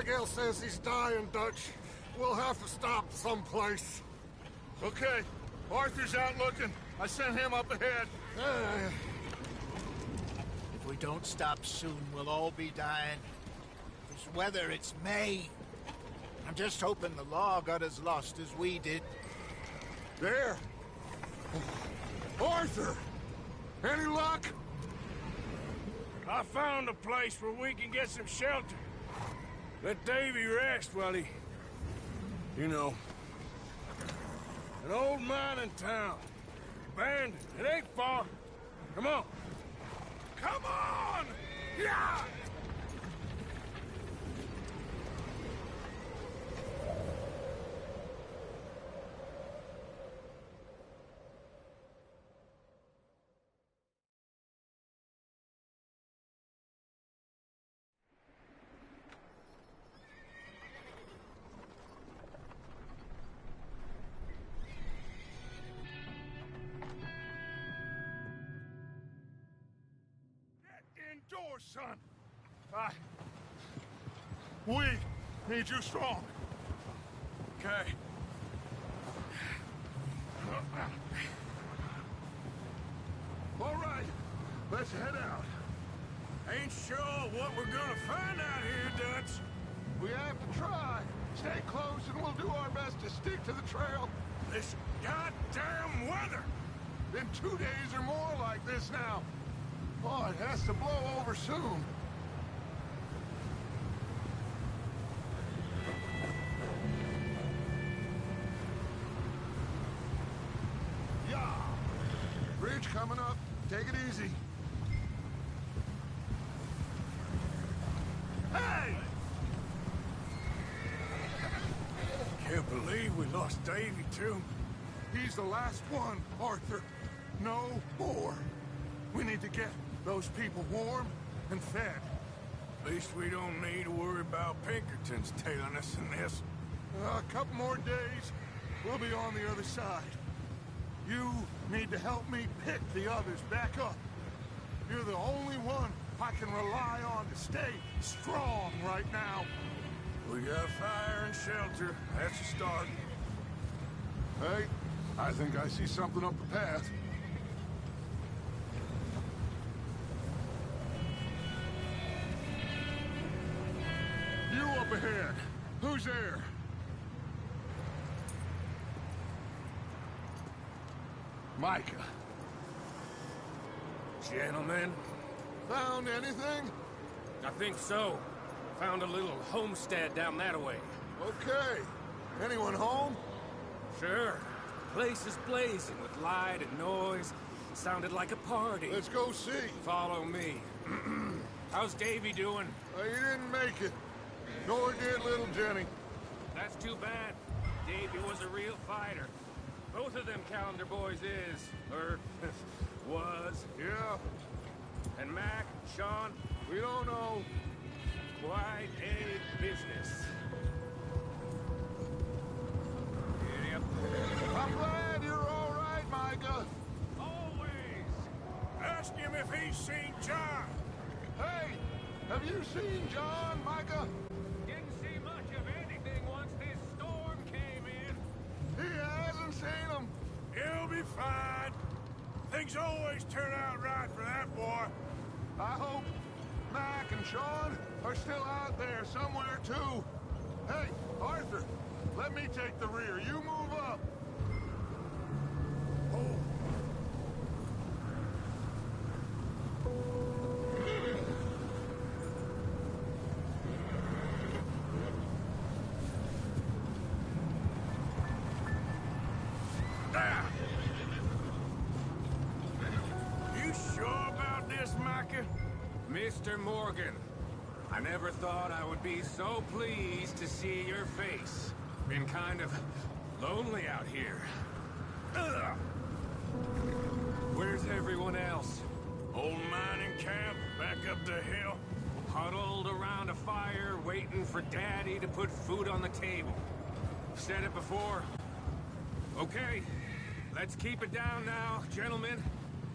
Abigail says he's dying, Dutch. We'll have to stop someplace. Okay. Arthur's out looking. I sent him up ahead. If we don't stop soon, we'll all be dying. This weather, it's May. I'm just hoping the law got as lost as we did. There. Arthur! Any luck? I found a place where we can get some shelter. Let Davy rest while he... You know. An old mining town. Abandoned. It ain't far. Come on. Come on! Yeah! Indoors, son. We need you strong. Okay. All right, let's head out. Ain't sure what we're gonna find out here, Dutch. We have to try. Stay close and we'll do our best to stick to the trail. This goddamn weather! Been 2 days or more like this now. Oh, it has to blow over soon. Yeah. Bridge coming up. Take it easy. Hey! Can't believe we lost Davy, too. He's the last one, Arthur. No more. We need to get those people warm and fed. At least we don't need to worry about Pinkertons tailing us in this. A couple more days, we'll be on the other side. You need to help me pick the others back up. You're the only one I can rely on to stay strong right now. We got fire and shelter. That's a start. Hey, I think I see something up the path. You up ahead. Who's there? Micah. Gentlemen, Found anything? I think so. Found a little homestead down that way. Okay. Anyone home? Sure. Place is blazing with light and noise. Sounded like a party. Let's go see. Follow me. How's Davy doing? He didn't make it. Nor did little Jenny. That's too bad. Davy was a real fighter. Both of them Calendar boys is, or was. Yeah, And Mac, Sean, we don't know. quite a business. Yep. I'm glad you're all right, Micah. Always. Ask him if he's seen John. Hey, have you seen John, Micah? Didn't see much of anything once this storm came in. He hasn't seen him. He'll be fine. Things always turn out right for that boy. I hope Mac and Sean are still out there somewhere, too. Hey, Arthur, let me take the rear. You move up. Oh. There! You sure about this, Micah? Mr. Morgan, I never thought I would be so pleased to see your face. Been kind of lonely out here. Ugh. Where's everyone else? Old mining camp, back up the hill. Huddled around a fire, waiting for Daddy to put food on the table. Said it before. Okay, let's keep it down now, gentlemen.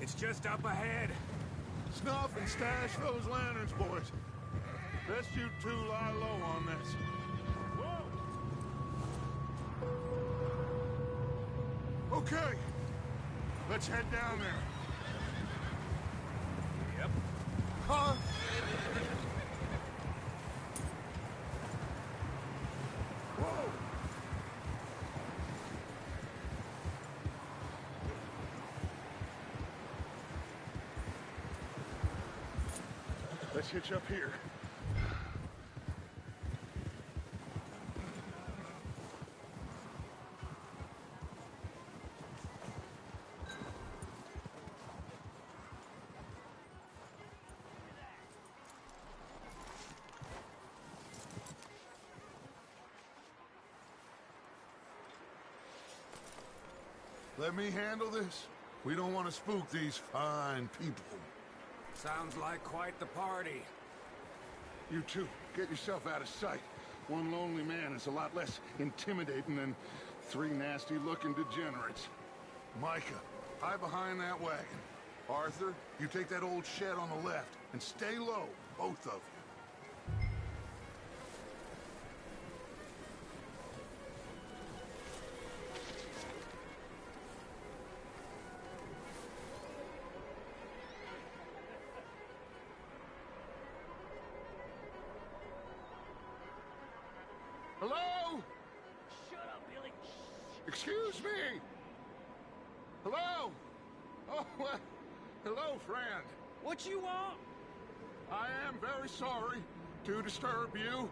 It's just up ahead. Snuff and stash those lanterns, boys. Best you two lie low on this. Whoa! Okay. Let's head down there. Yep. Huh? Whoa! Let's hitch up here. Let me handle this. We don't want to spook these fine people. Sounds like quite the party. You two, get yourself out of sight. One lonely man is a lot less intimidating than three nasty-looking degenerates. Micah, hide behind that wagon. Arthur, you take that old shed on the left, and stay low, both of you. Hello? Shut up, Billy. Excuse me? Hello? Oh, well, hello, friend. What you want? I am very sorry to disturb you.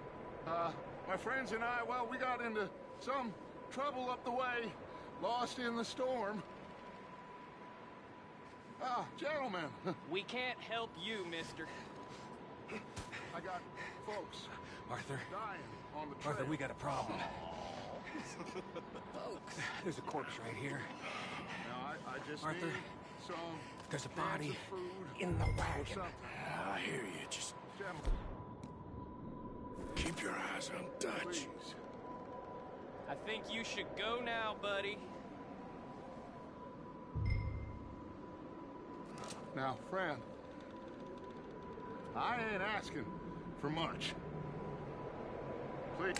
My friends and I, well, we got into some trouble up the way, lost in the storm. Ah, gentlemen, We can't help you, mister. I got folks Arthur. dying on the trail. Arthur, we got a problem. Folks. There's a corpse right here. Now, I just Arthur, need some There's a cans body of food in the or wagon. something. I hear you. Just Gentlemen, keep your eyes on Dutch. please. I think you should go now, buddy. Now, friend, I ain't asking for much. Please.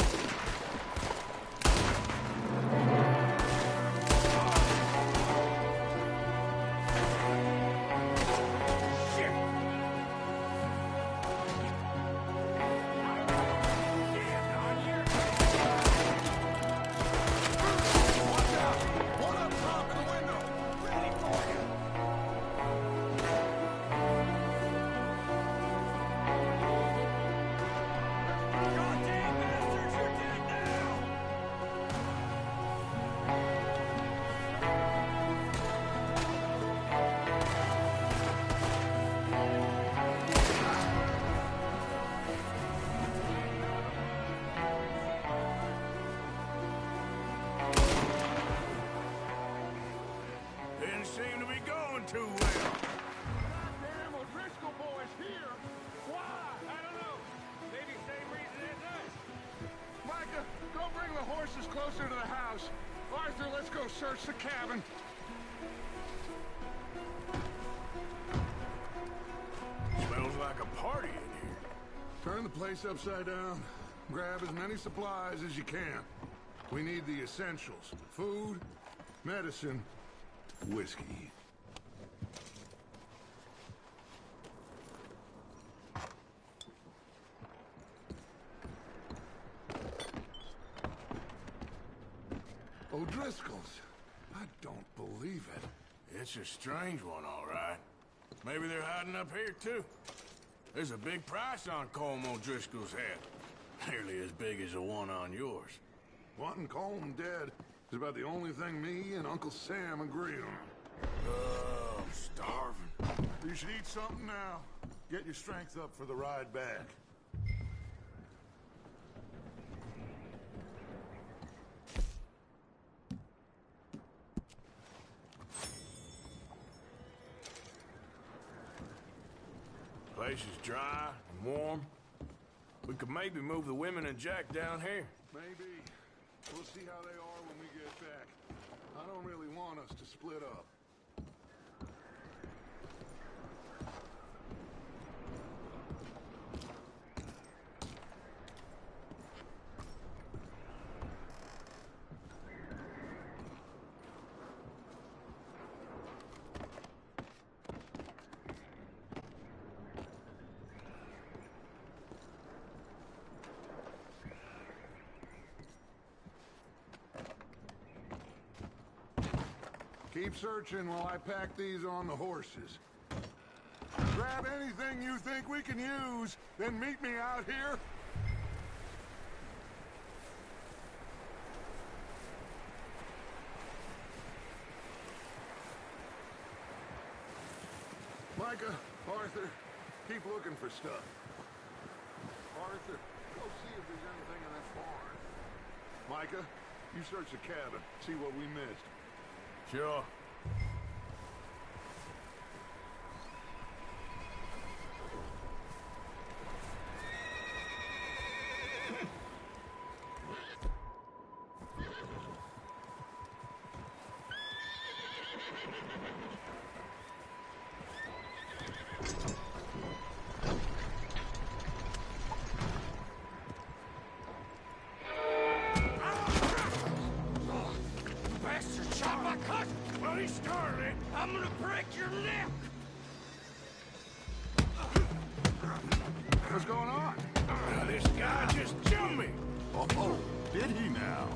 Watch out! One up top in the window! Ready for you! Goddamn bastards, you're dead now! Didn't seem to be going too well. Goddamn O'Driscoll boys here! Why? I don't know. Maybe same reason as us. Micah, go bring the horses closer to the house. Arthur, let's go search the cabin. Smells like a party in here. Turn the place upside down. Grab as many supplies as you can. We need the essentials. Food, medicine, whiskey. O'Driscoll's. I don't believe it. It's a strange one, all right. Maybe they're hiding up here, too. There's a big price on Colm O'Driscoll's head. Nearly as big as the one on yours. Wanting Colm dead is about the only thing me and Uncle Sam agree on. Oh, I'm starving. You should eat something now. Get your strength up for the ride back. Place is dry and warm. We could maybe move the women and Jack down here. Maybe. We'll see how they are when we get back. I don't really want us to split up. Keep searching while I pack these on the horses. Grab anything you think we can use, then meet me out here. Micah, Arthur, keep looking for stuff. Arthur, go see if there's anything in that barn. Micah, you search the cabin, see what we missed. Sure. I'm gonna break your neck! What's going on? Now, this guy just jumped me! Oh, did he now?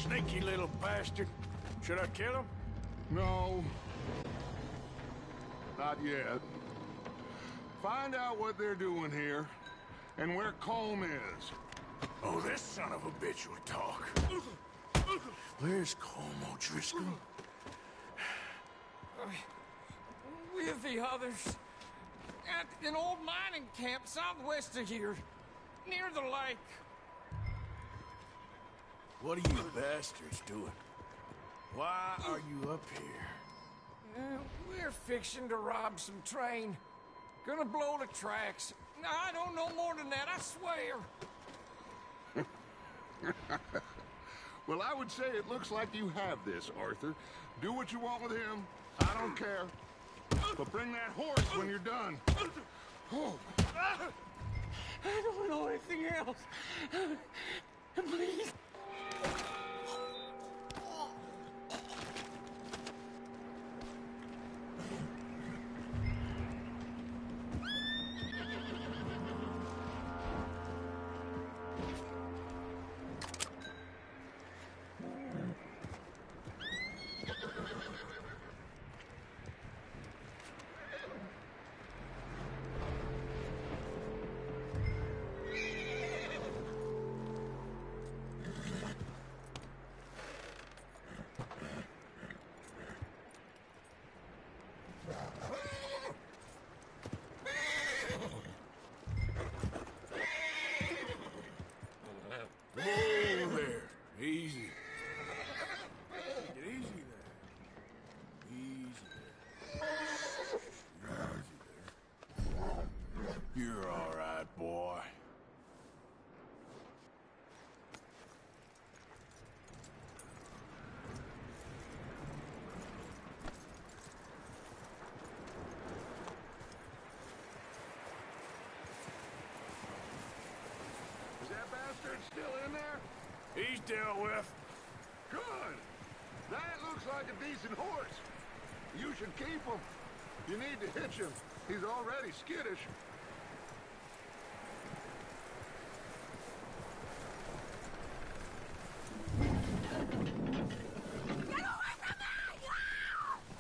Sneaky little bastard. Should I kill him? No. Not yet. Find out what they're doing here, and where Colm is. Oh, this son of a bitch will talk. Where's Colm O'Driscoll? With the others. At an old mining camp southwest of here. Near the lake. What are you bastards doing? Why are you up here? We're fixing to rob some train. Gonna blow the tracks. I don't know more than that, I swear. Well, I would say it looks like you have this, Arthur. Do what you want with him. I don't care. But bring that horse when you're done. Oh. I don't know anything else. Please. Whoa there. Easy. Get easy there. Easy there. Easy there. You're all right, boy. Is that bastard still in there? He's dealt with. Good. That looks like a decent horse. You should keep him. You need to hitch him. He's already skittish.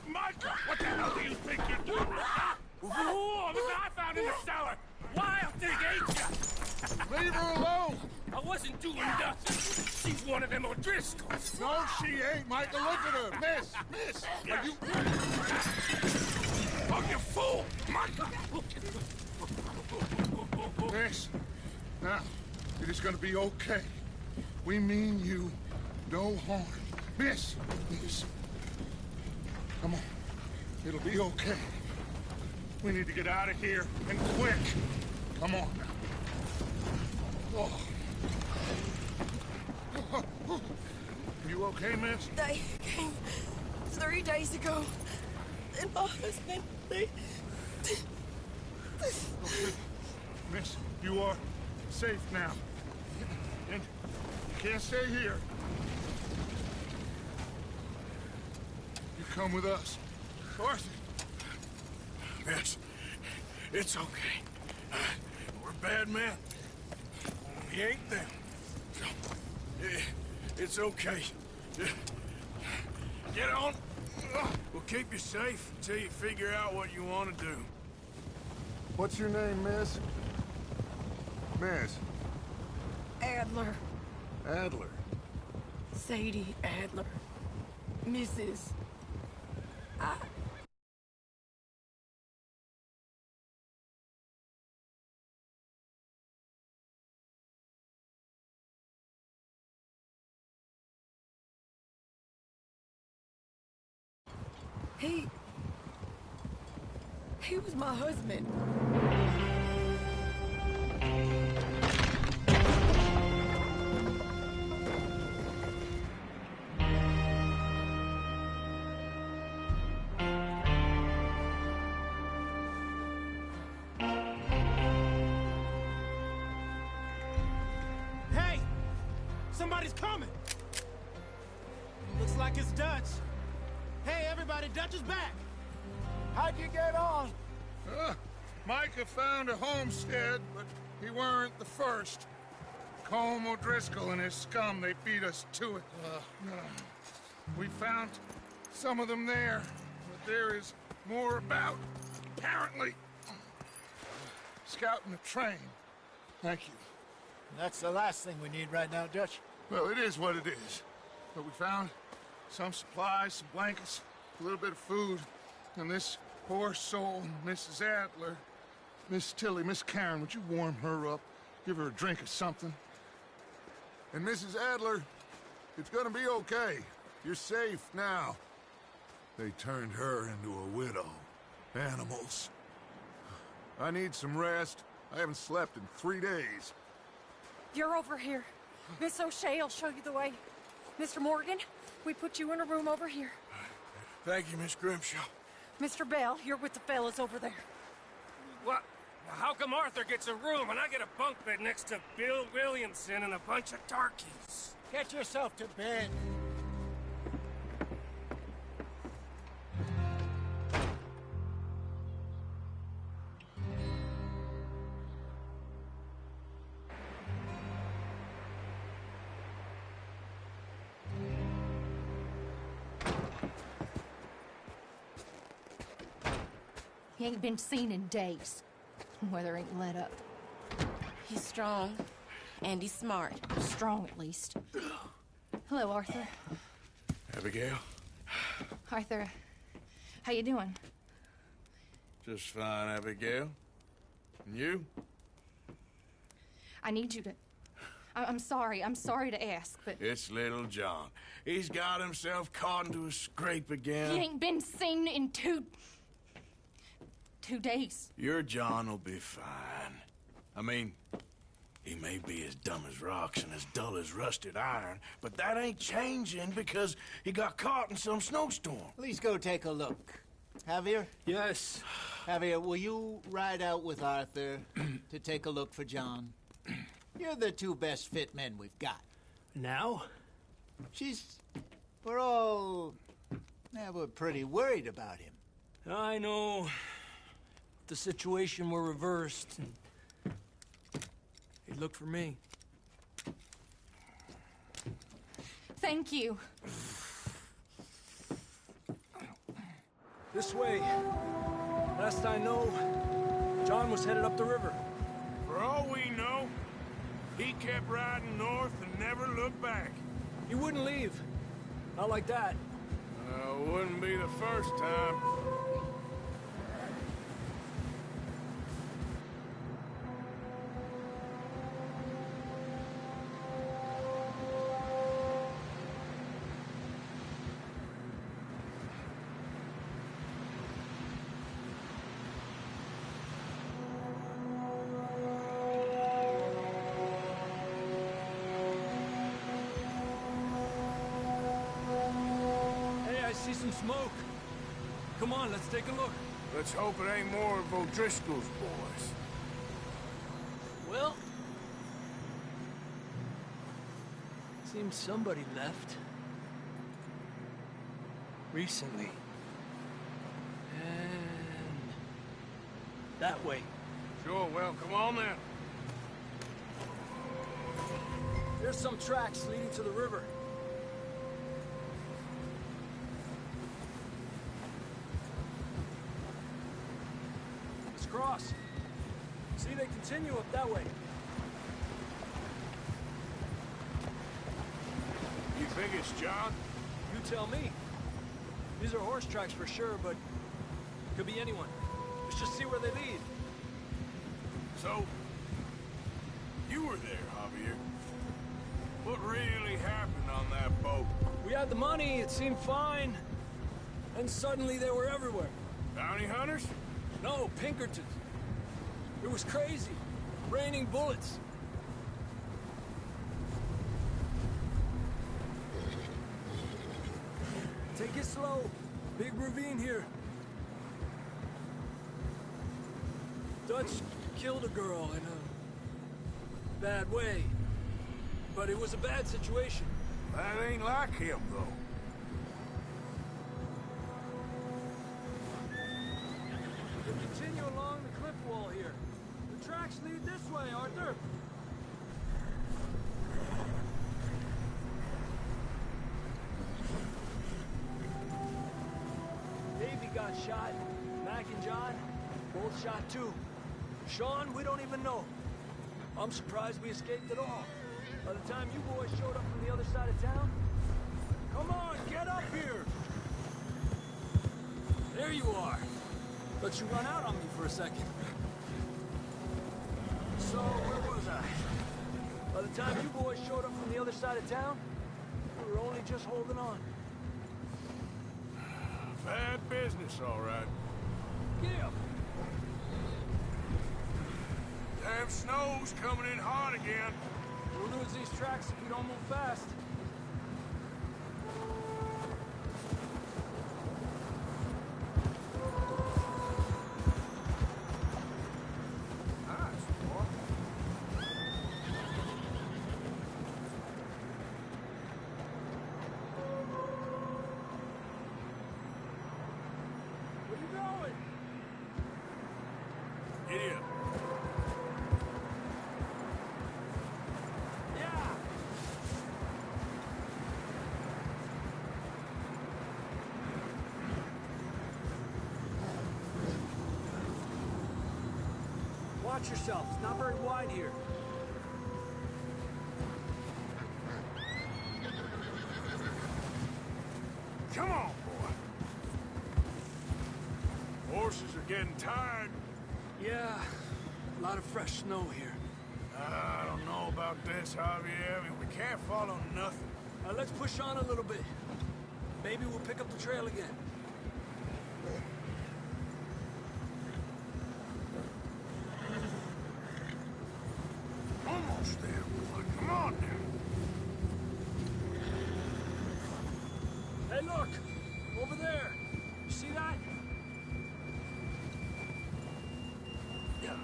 Michael, what the hell do you think you're doing? Whoa, the guy found in the cellar. Wild thing ate ya. Leave her alone! I wasn't doing nothing. She's one of them O'Driscolls. No, she ain't, Michael. Look at her. Miss, are you... Oh, you fool! Michael! Miss, now, it is gonna be okay. We mean you no harm. Miss. Come on. It'll be okay. We need to get out of here, and quick. Come on now. Oh. You okay, miss? They came 3 days ago. And my husband, they... Miss, you are safe now. And you can't stay here. You come with us. Arthur. Miss, it's okay. We're bad men. We ain't them. So, it's okay. Get on. We'll keep you safe until you figure out what you want to do. What's your name, miss? Miss. Adler. Adler. Sadie Adler. Mrs. He was my husband. Hey! Somebody's coming! Looks like it's Dutch. Hey, everybody, Dutch is back! How'd you get on? Micah found a homestead, but he weren't the first. Colm O'Driscoll and his scum, they beat us to it. We found some of them there, but there is more about, apparently. Scouting the train. Thank you. That's the last thing we need right now, Dutch. Well, it is what it is. But we found some supplies, some blankets, a little bit of food, and this poor soul, Mrs. Adler, Miss Tilly, Miss Karen, would you warm her up? Give her a drink or something? And Mrs. Adler, it's gonna be okay. You're safe now. They turned her into a widow. Animals. I need some rest. I haven't slept in 3 days. You're over here. Miss O'Shea will show you the way. Mr. Morgan, we put you in a room over here. Thank you, Miss Grimshaw. Mr. Bell, you're with the fellas over there. What? How come Arthur gets a room and I get a bunk bed next to Bill Williamson and a bunch of darkies? Get yourself to bed. He ain't been seen in days. Weather ain't let up. He's strong, and he's smart. Strong, at least. Hello, Arthur. Abigail? Arthur, how you doing? Just fine, Abigail. And you? I need you to... I'm sorry to ask, but... It's little John. He's got himself caught into a scrape again. He ain't been seen in 2 days. Your John will be fine. I mean, he may be as dumb as rocks and as dull as rusted iron, but that ain't changing because he got caught in some snowstorm. Please go take a look. Javier? Yes. Javier, will you ride out with Arthur to take a look for John? You're the 2 best fit men we've got. Now? We're pretty worried about him. I know. The situation were reversed. He looked for me. Thank you. This way. Last I know, John was headed up the river. For all we know, he kept riding north and never looked back. He wouldn't leave. Not like that. Wouldn't be the first time. See some smoke. Come on, let's take a look. Let's hope it ain't more of O'Driscoll's boys. Well, seems somebody left. Recently. And that way. Sure, well, come on then. There's some tracks leading to the river. across. See, they continue up that way. You think it's John? You tell me. These are horse tracks for sure, but could be anyone. Let's just see where they lead. So, you were there, Javier. What really happened on that boat? We had the money, it seemed fine. And suddenly they were everywhere. Bounty hunters? No, Pinkertons. It was crazy. Raining bullets. Take it slow. Big ravine here. Dutch killed a girl in a bad way. But it was a bad situation. That ain't like him, though. We'll continue along the cliff wall here. The tracks lead this way, Arthur. Davey got shot. Mac and John, both shot too. Sean, we don't even know. I'm surprised we escaped at all. By the time you boys showed up from the other side of town... Come on, get up here! There you are. But you run out on me for a second. So, where was I? By the time you boys showed up from the other side of town, we were only just holding on. Bad business, all right. Yeah. Damn snow's coming in hot again. We'll lose these tracks if we don't move fast. Where you going? Idiot. Yeah. Watch yourself. It's not very wide here. Come on, boy. Horses are getting tired. Yeah, a lot of fresh snow here. I don't know about this, Javier. I mean, we can't follow nothing. Let's push on a little bit. Maybe we'll pick up the trail again. Almost there, boy. Come on now. Hey, look! Over there! You see that? Yeah.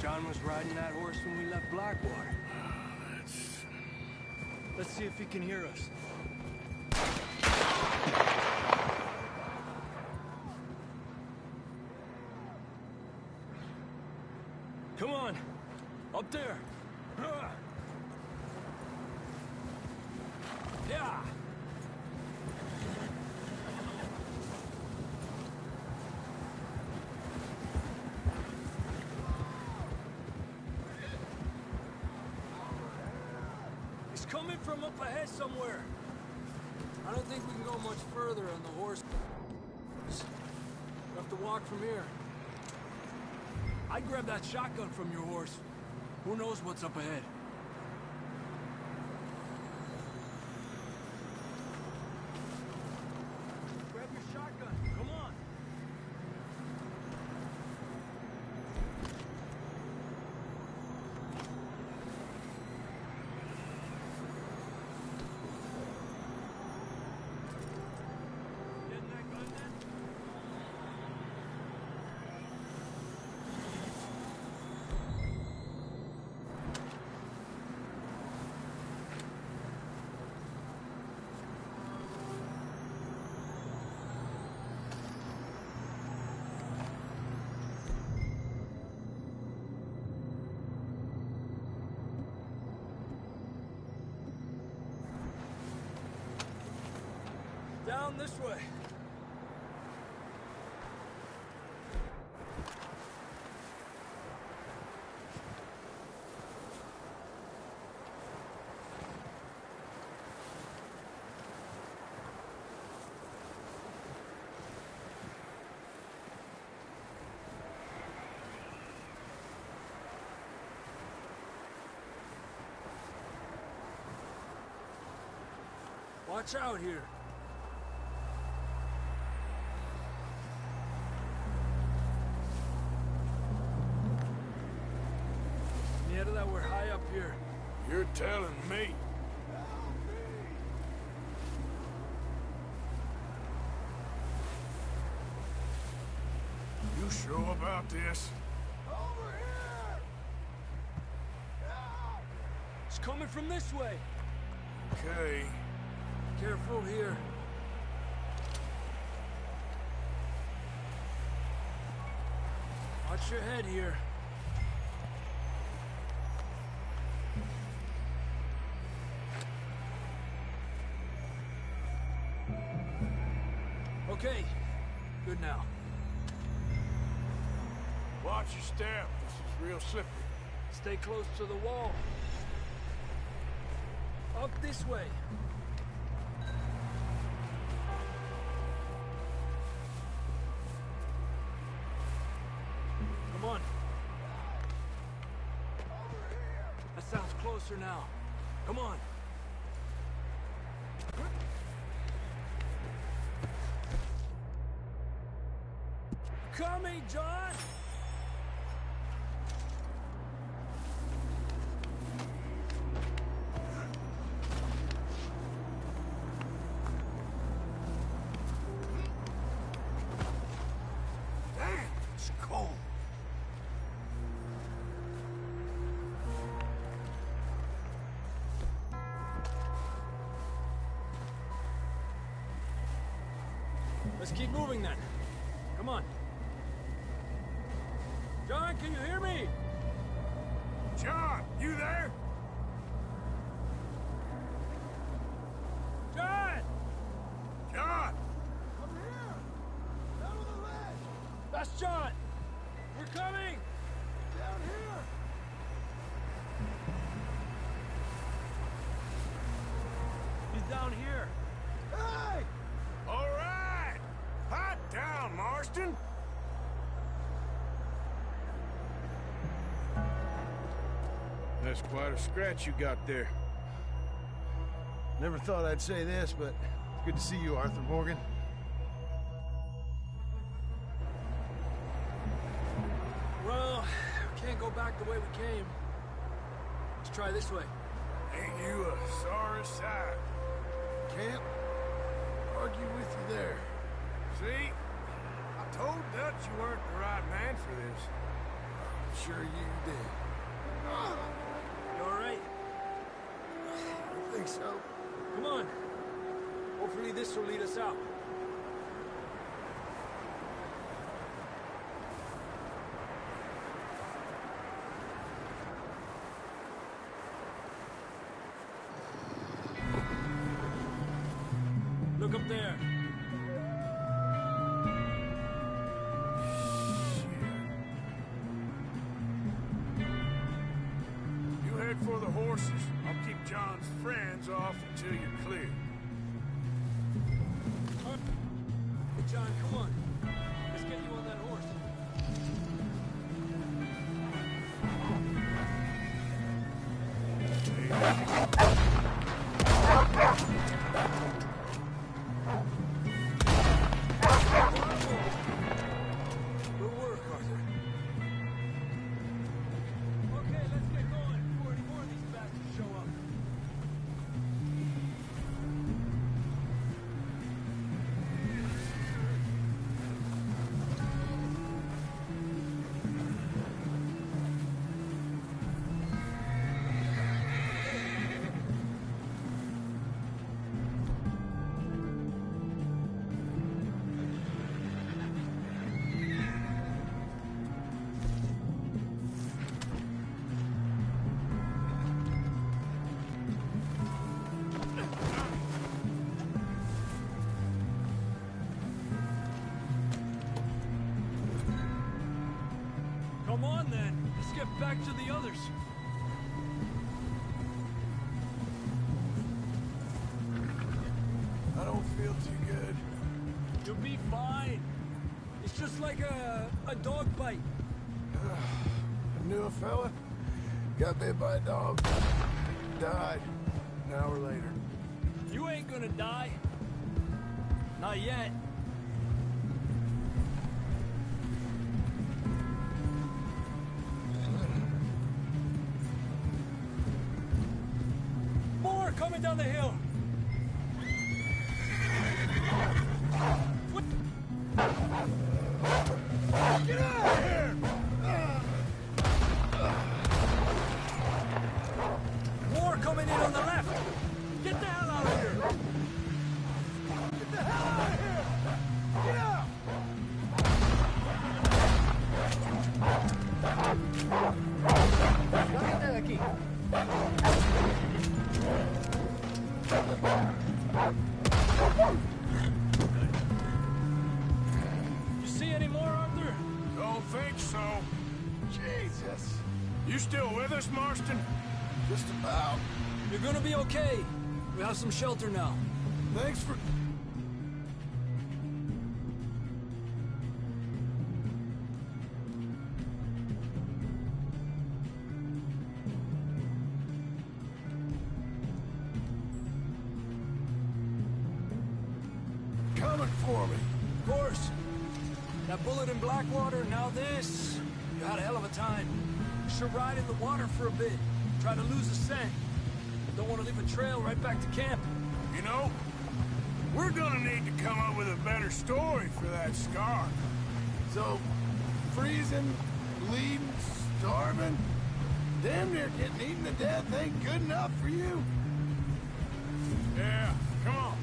John was riding that horse when we left Blackwater. Let's see if he can hear us. Come on! Up there! Yeah! He's coming from up ahead somewhere. I don't think we can go much further on the horse. We'll have to walk from here. I'd grab that shotgun from your horse. Who knows what's up ahead? Grab your shotgun. Come on. Getting that gun then? Around this way. Watch out here. Near that we're high up here. You're telling me. You sure about this? Over here! Help! It's coming from this way. Okay. Careful here. Watch your head here. Okay. Good now. Watch your step. This is real slippery. Stay close to the wall. Up this way. Come on. That sounds closer now. Come on. Coming, John! Damn, it's cold. Let's keep moving then. Come on. John, can you hear me? John, you there? John! John! Over here! Down on the ledge! That's John! We're coming! Down here! He's down here. Hey! All right! Hot down, Marston! That's quite a scratch you got there. Never thought I'd say this, but it's good to see you, Arthur Morgan. Well, we can't go back the way we came. Let's try this way. Ain't you a sorry sight? Can't argue with you there. See? I told Dutch you weren't the right man for this. I'm sure you did. You all right? I don't think so. Come on. Hopefully this will lead us out. Look up there. You head for the horses. I'll keep John's friends off until you're clear. Hey, John, come on. Let's get you on that horse. Good work, Arthur. Okay, let's get going before any more of these bastards show up. get back to the others. I don't feel too good. You'll be fine. It's just like a dog bite. I knew a fella. Got bit by a dog. Died. An hour later. You ain't gonna die. Not yet. More coming down the hill. What? Get out of here! More coming in on the left. Get the hell out of here! Get the hell out of here! Get out! Sáquete de aquí. You see any more, Arthur? Don't think so. Jesus. You still with us, Marston? Just about. You're gonna be okay. We have some shelter now. Thanks for... Coming for me. Of course. That bullet in Blackwater, now this. You had a hell of a time. You should ride in the water for a bit. Try to lose the scent. Don't want to leave a trail right back to camp. You know, we're gonna need to come up with a better story for that scar. So, freezing, bleeding, starving, damn near getting eaten to death ain't good enough for you? Yeah, come on.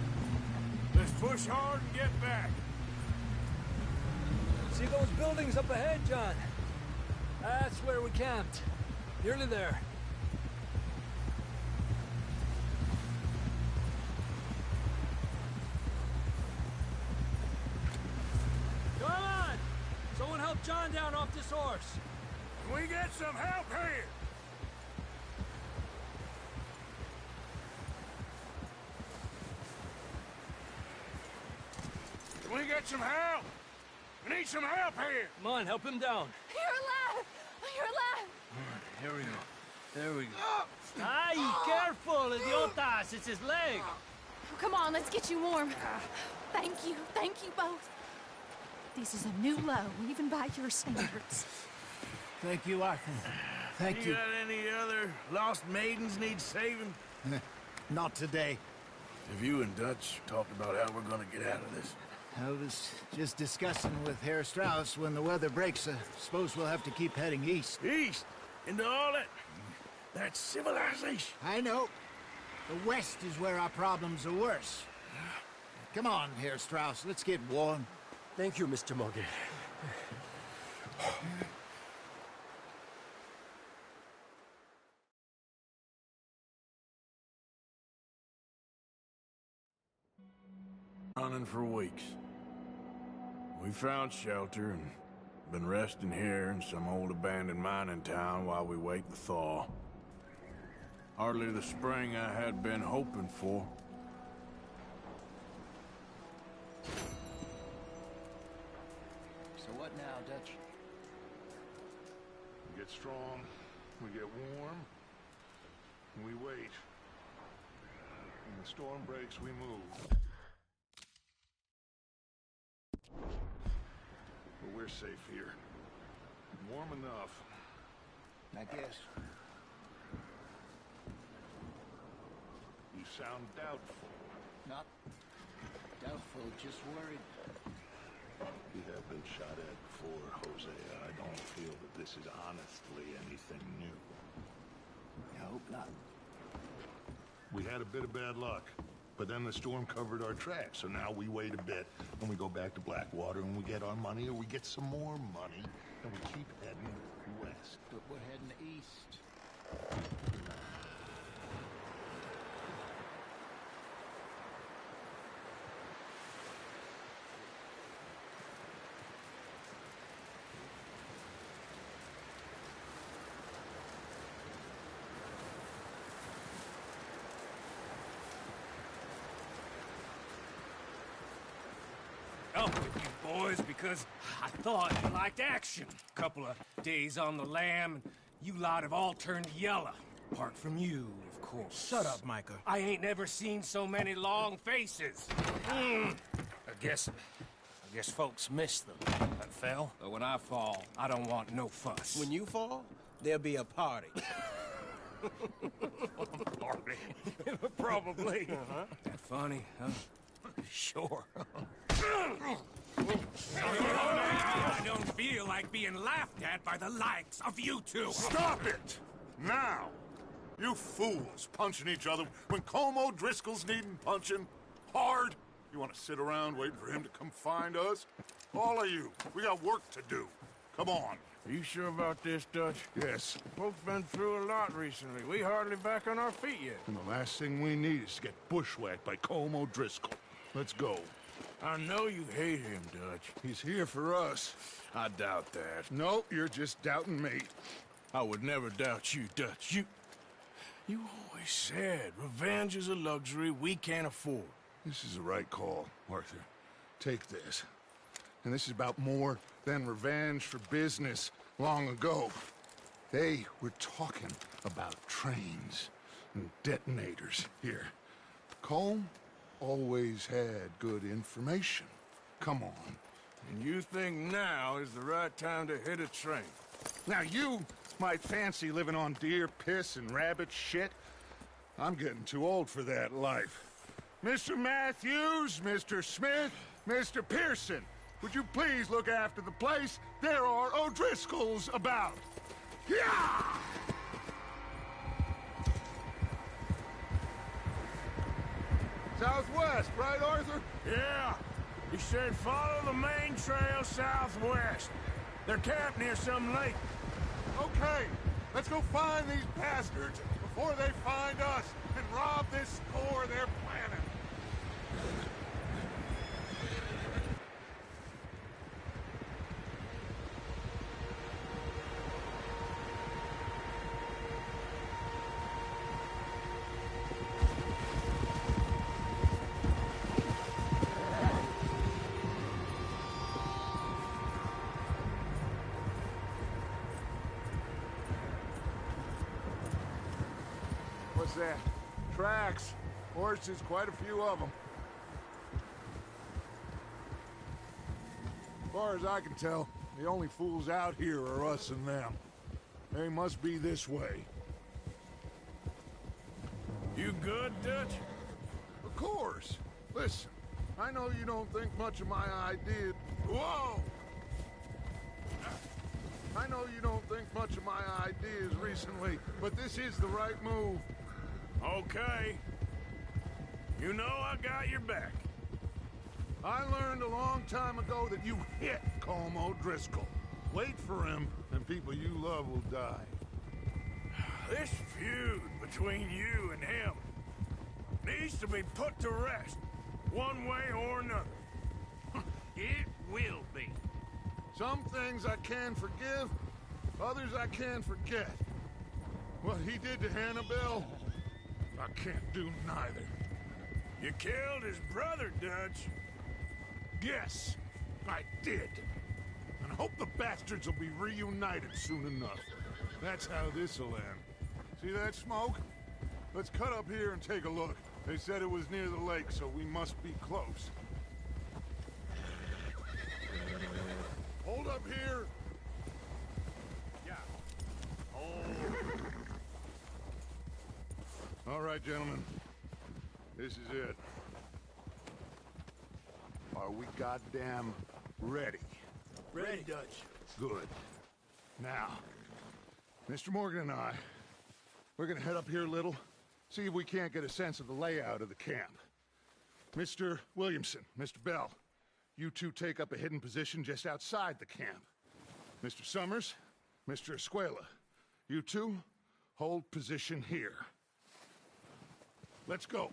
Let's push hard and get back. See those buildings up ahead, John? That's where we camped. Nearly there. Come on! Someone help John down off this horse. Can we get some help here? Can we get some help? We need some help here. Come on, help him down. You're alive! You're alive! Here we go. There we go. Ay, careful, idiotas! It's his leg. Come on, let's get you warm. Thank you both. This is a new low, even by your standards. Thank you, Arthur. Thank you. You got any other lost maidens need saving? Not today. Have you and Dutch talked about how we're gonna get out of this? I was just discussing with Herr Strauss when the weather breaks. Suppose we'll have to keep heading east. East? Into all that civilization? I know. The west is where our problems are worse. Come on, Herr Strauss. Let's get warm. Thank you, Mr. Morgan. Running for weeks. We found shelter and been resting here in some old abandoned mining town while we wait the thaw. Hardly the spring I had been hoping for. So what now, Dutch? We get strong, we get warm, and we wait. When the storm breaks, we move. But we're safe here. Warm enough. I guess. You sound doubtful. Not doubtful, just worried. We have been shot at before, Hosea. I don't feel that this is honestly anything new. I hope not. We had a bit of bad luck, but then the storm covered our tracks, so now we wait a bit, and we go back to Blackwater, and we get our money, or we get some more money, and we keep heading west. But we're heading east. up with you boys because I thought you liked action. Couple of days on the lam, and you lot have all turned yellow. Apart from you, of course. Shut up, Micah. I ain't never seen so many long faces. I guess folks miss them. That fell. But when I fall, I don't want no fuss. When you fall, there'll be a party. Party? Probably. That funny, huh? Sure. I don't feel like being laughed at by the likes of you two. Stop it! Now! You fools punching each other when Como Driscoll's needing punching hard. You want to sit around waiting for him to come find us? All of you, we got work to do. Come on. Are you sure about this, Dutch? Yes. Folks been through a lot recently. We hardly back on our feet yet. And the last thing we need is to get bushwhacked by Como Driscoll. Let's go. I know you hate him, Dutch. He's here for us. I doubt that. No, you're just doubting me. I would never doubt you, Dutch. You always said revenge is a luxury we can't afford. This is the right call, Arthur. Take this. And this is about more than revenge for business long ago. They were talking about trains and detonators here. Colm always had good information. Come on. And you think now is the right time to hit a train? Now you might fancy living on deer piss and rabbit shit. I'm getting too old for that life. Mr. Matthews, Mr. Smith, Mr. Pearson, would you please look after the place? There are O'Driscolls about. Yeah! Southwest, right, Arthur? Yeah. He said follow the main trail southwest. They're camped near some lake. Okay, let's go find these bastards before they find us and rob this store they're planning. What's that? Tracks. Horses, quite a few of them. As far as I can tell, the only fools out here are us and them. They must be this way. You good, Dutch? Of course. Listen, I know you don't think much of my ideas. Whoa! I know you don't think much of my ideas recently, but this is the right move. Okay. You know I got your back. I learned a long time ago that you hit Como Driscoll. Wait for him, and people you love will die. This feud between you and him needs to be put to rest, one way or another. It will be. Some things I can forgive, others I can forget. What he did to Hannibal, I can't do neither. You killed his brother, Dutch. Yes, I did. And I hope the bastards will be reunited soon enough. That's how this'll end. See that smoke? Let's cut up here and take a look. They said it was near the lake, so we must be close. Hold up here. Yeah. All right, gentlemen. This is it. Are we goddamn ready? Ready, Dutch. Good. Now, Mr. Morgan and I, we're gonna head up here a little, see if we can't get a sense of the layout of the camp. Mr. Williamson, Mr. Bell, you two take up a hidden position just outside the camp. Mr. Summers, Mr. Escuela, you two hold position here. Let's go.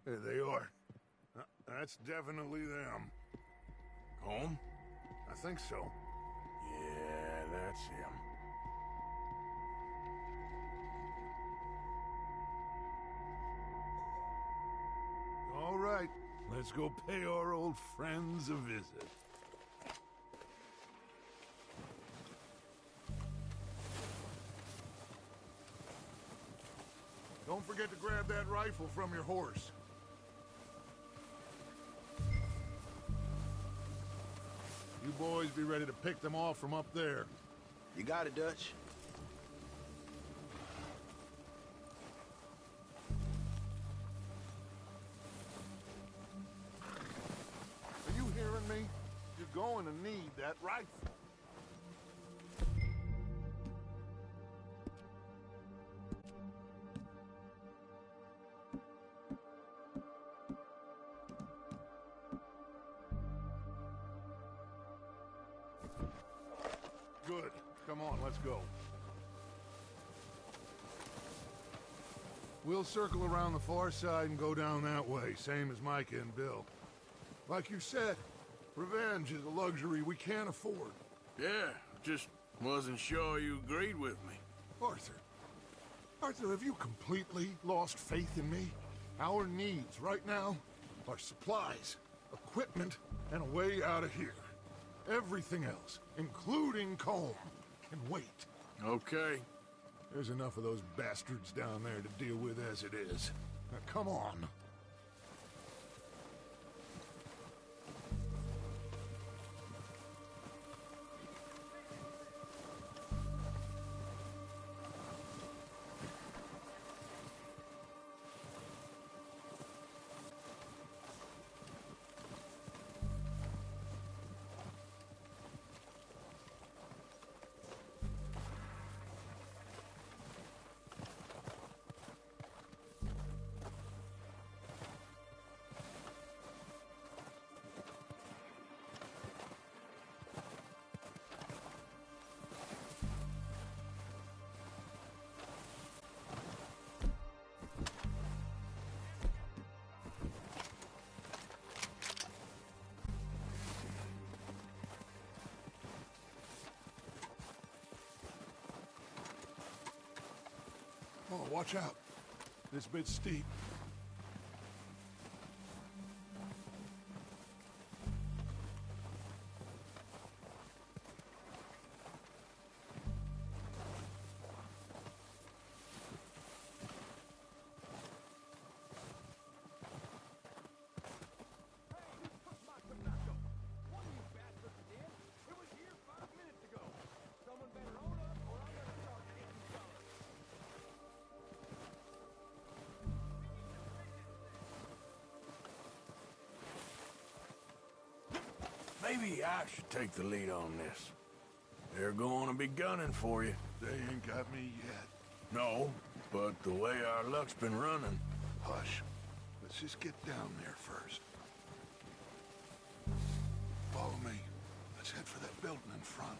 There they are. That's definitely them. Home? I think so. Yeah, that's him. All right, let's go pay our old friends a visit. Don't forget to grab that rifle from your horse. You boys be ready to pick them off from up there. You got it, Dutch. Are you hearing me? You're going to need that rifle. Good. Come on, let's go. We'll circle around the far side and go down that way, same as Micah and Bill. Like you said, revenge is a luxury we can't afford. Yeah, just wasn't sure you agreed with me. Arthur, have you completely lost faith in me? Our needs right now are supplies, equipment, and a way out of here. Everything else, including Colm, can wait. Okay. There's enough of those bastards down there to deal with as it is. Now, come on. Oh, watch out. This bit's steep. Maybe I should take the lead on this. They're going to be gunning for you. They ain't got me yet. No, but the way our luck's been running... Hush. Let's just get down there first. Follow me. Let's head for that building in front.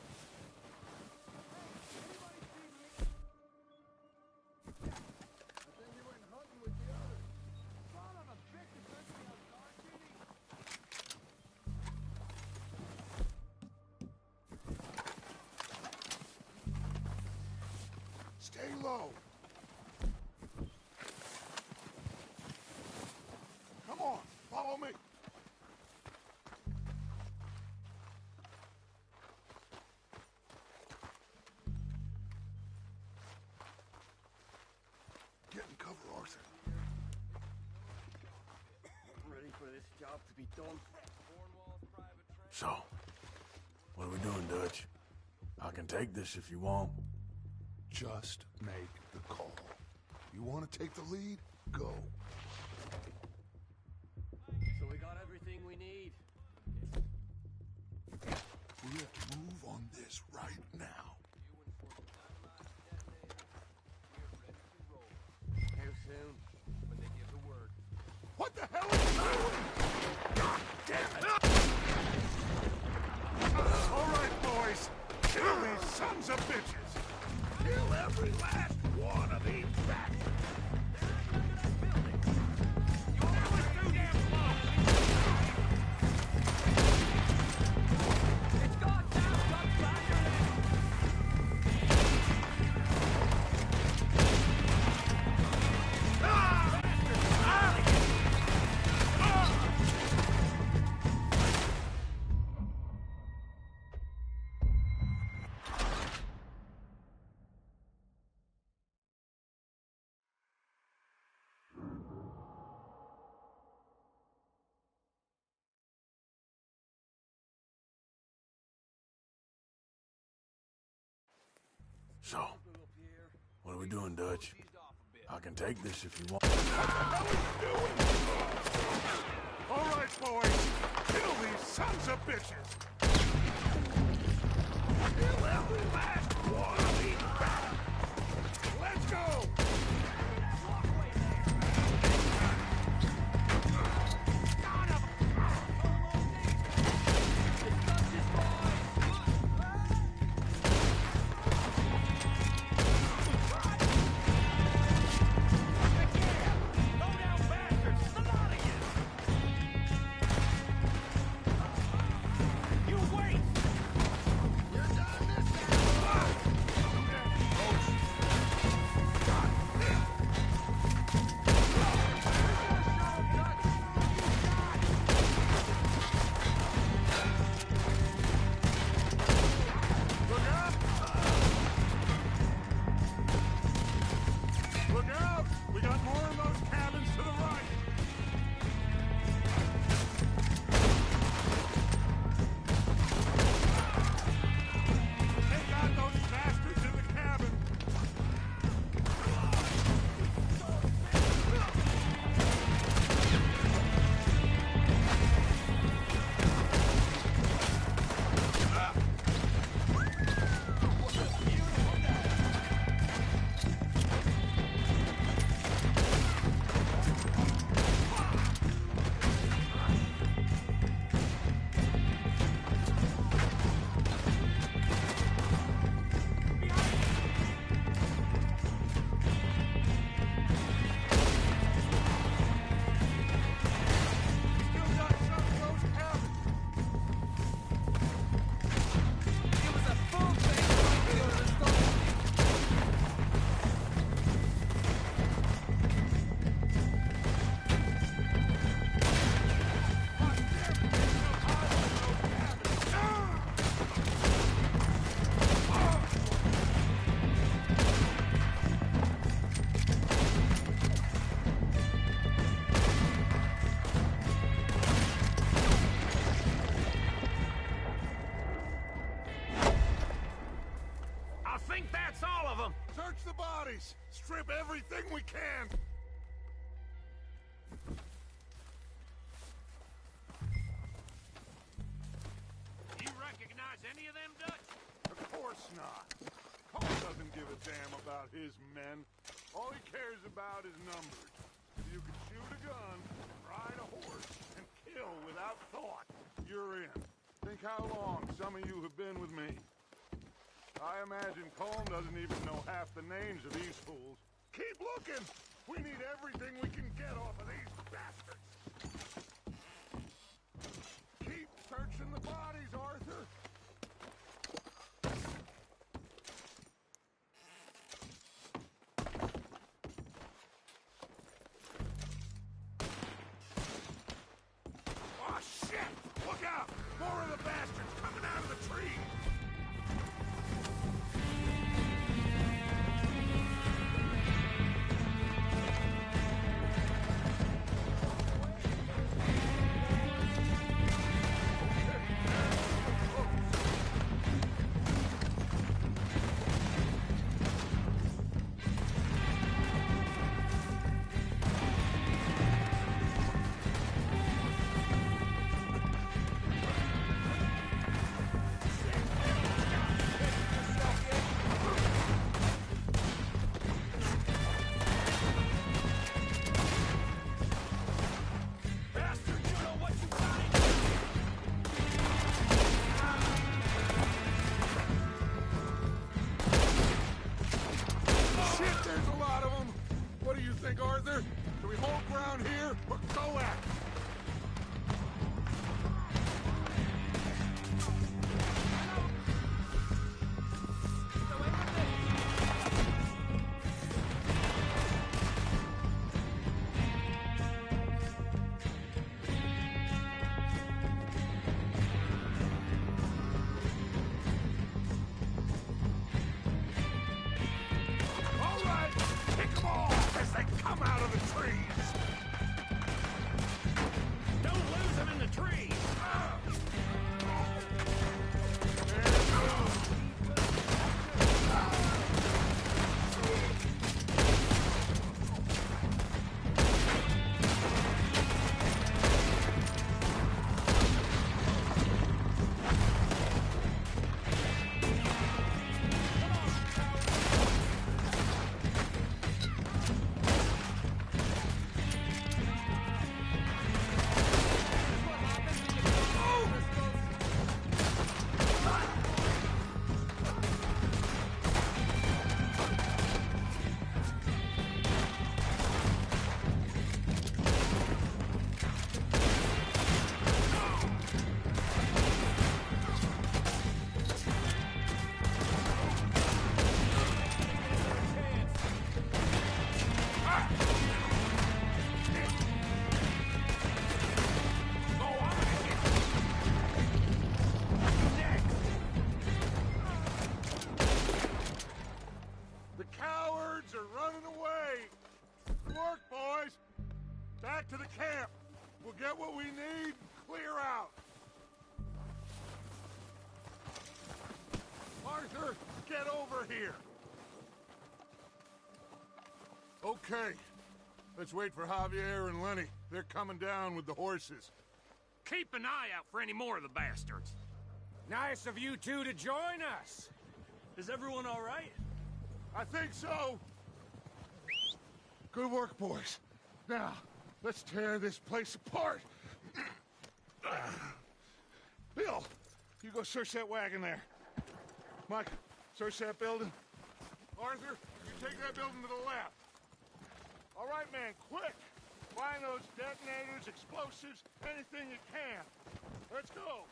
Stay low. Come on, follow me. Get in cover, Arthur. Ready for this job to be done. So, what are we doing, Dutch? I can take this if you want. Just make the call. You want to take the lead? Go. So we got everything we need. We have to move on this right now. How soon? When they give the word. What the hell is that? God damn it! All right, boys. Kill these sons of bitches. Kill every last one of these bastards. So, what are we doing, Dutch? I can take this if you want. All right, boys. Kill these sons of bitches. Kill every last one of these bastards. Let's go. Search the bodies! Strip everything we can! You recognize any of them, Dutch? Of course not. Cole doesn't give a damn about his men. All he cares about is numbers. You can shoot a gun, ride a horse, and kill without thought. You're in. Think how long some of you have been with me. I imagine Colm doesn't even know half the names of these fools. Keep looking! We need everything we can get off of these bastards! Keep searching the bodies, Arthur! Oh, shit! Look out! More of the bastards coming out of the trees! Arthur? Do we hold ground here or go at it? Come out of the trees! Okay. Let's wait for Javier and Lenny. They're coming down with the horses. Keep an eye out for any more of the bastards. Nice of you two to join us. Is everyone all right? I think so. Good work, boys. Now, let's tear this place apart. Bill, you go search that wagon there. Mike, search that building. Arthur, you take that building to the left. All right, man, quick. Find those detonators, explosives, anything you can. Let's go.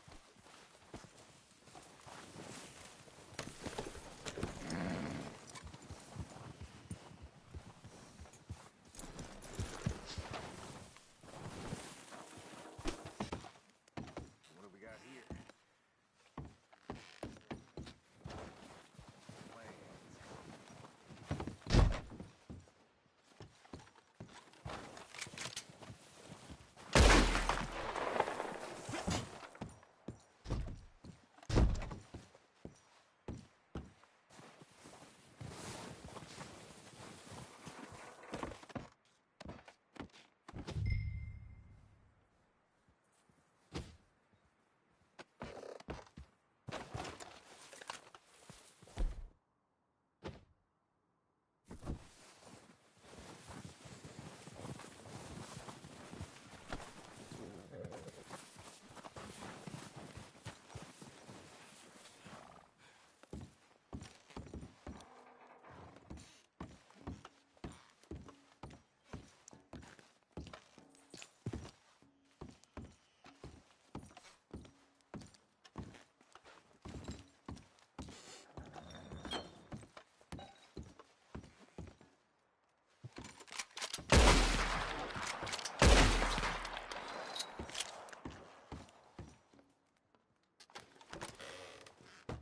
What do we got here?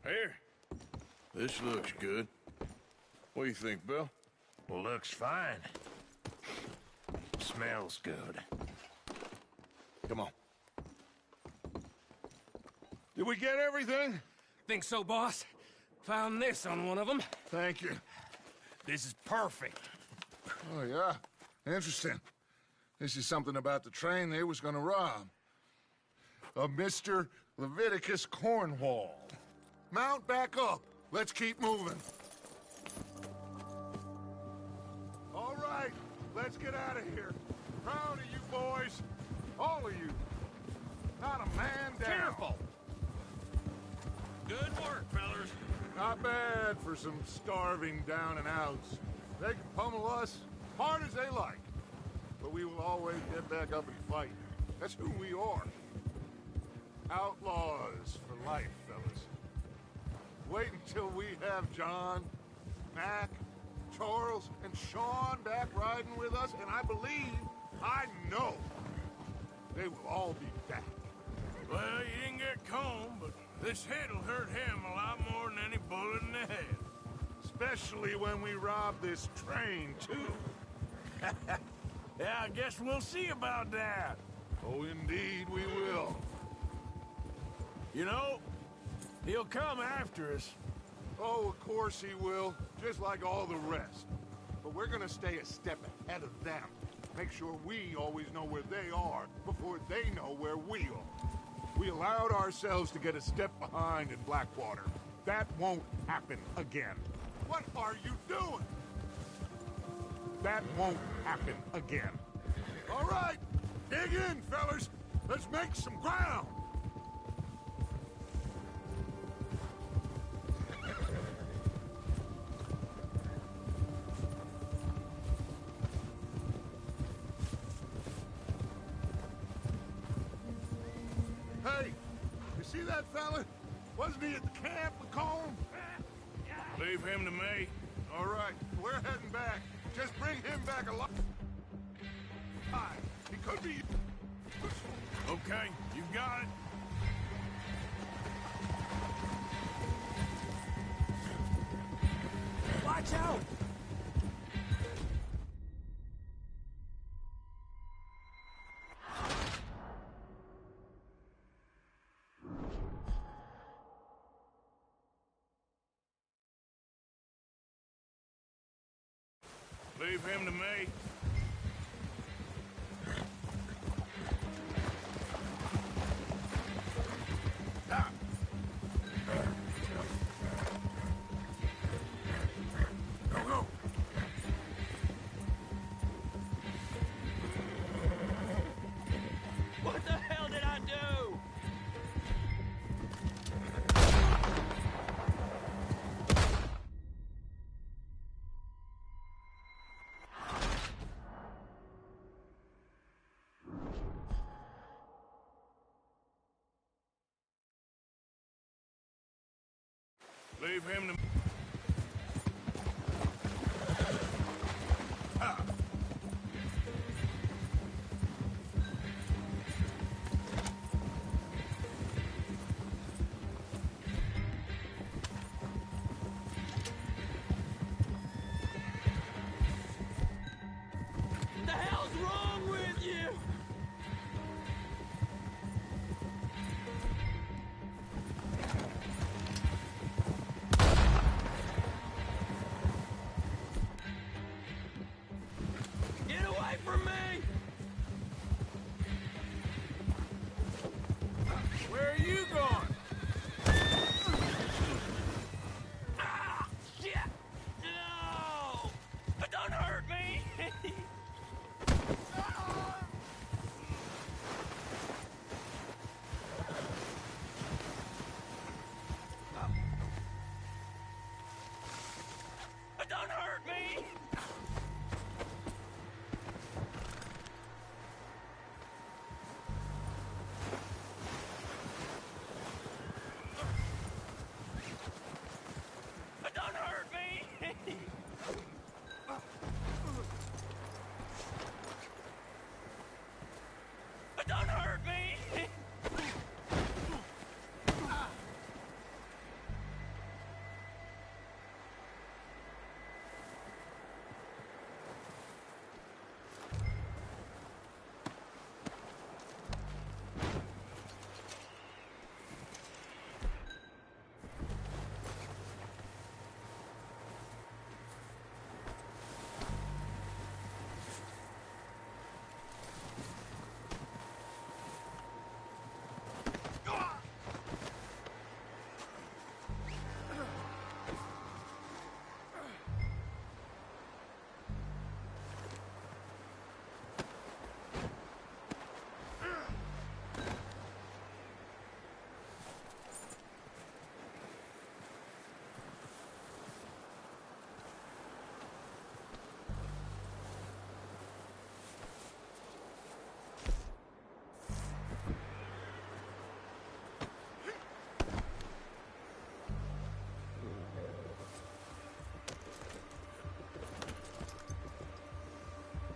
Here. This looks good. What do you think, Bill? Looks fine. Smells good. Come on. Did we get everything? Think so, boss? Found this on one of them. Thank you. This is perfect. Oh, yeah? Interesting. This is something about the train they was gonna rob. A Mr. Leviticus Cornwall. Mount back up. Let's keep moving. All right, let's get out of here. Proud of you boys. All of you. Not a man down. Careful. Good work, fellas. Not bad for some starving down and outs. They can pummel us hard as they like. But we will always get back up and fight. That's who we are. Outlaws for life, fellas. Wait until we have John, Mac, Charles, and Sean back riding with us, and I believe, I know, they will all be back. Well, you didn't get Combe, but this hit'll hurt him a lot more than any bullet in the head. Especially when we rob this train, too. Yeah, I guess we'll see about that. Oh, indeed we will. You know, he'll come after us. Oh, of course he will, just like all the rest. But we're gonna stay a step ahead of them. Make sure we always know where they are before they know where we are. We allowed ourselves to get a step behind in Blackwater. That won't happen again. What are you doing? That won't happen again. All right, dig in, fellas. Let's make some ground. Hey, you see that fella? Wasn't he at the camp with Colm? Leave him to me. All right, we're heading back. Just bring him back alive. He could be useful. Okay, you got it. Watch out! Leave him to me. What the hell did I do? Leave him to me. The hell's wrong with you? Get away from me! Where are you going? Ah, shit! No! But don't hurt me! But don't hurt me! But don't hurt me! But don't hurt me!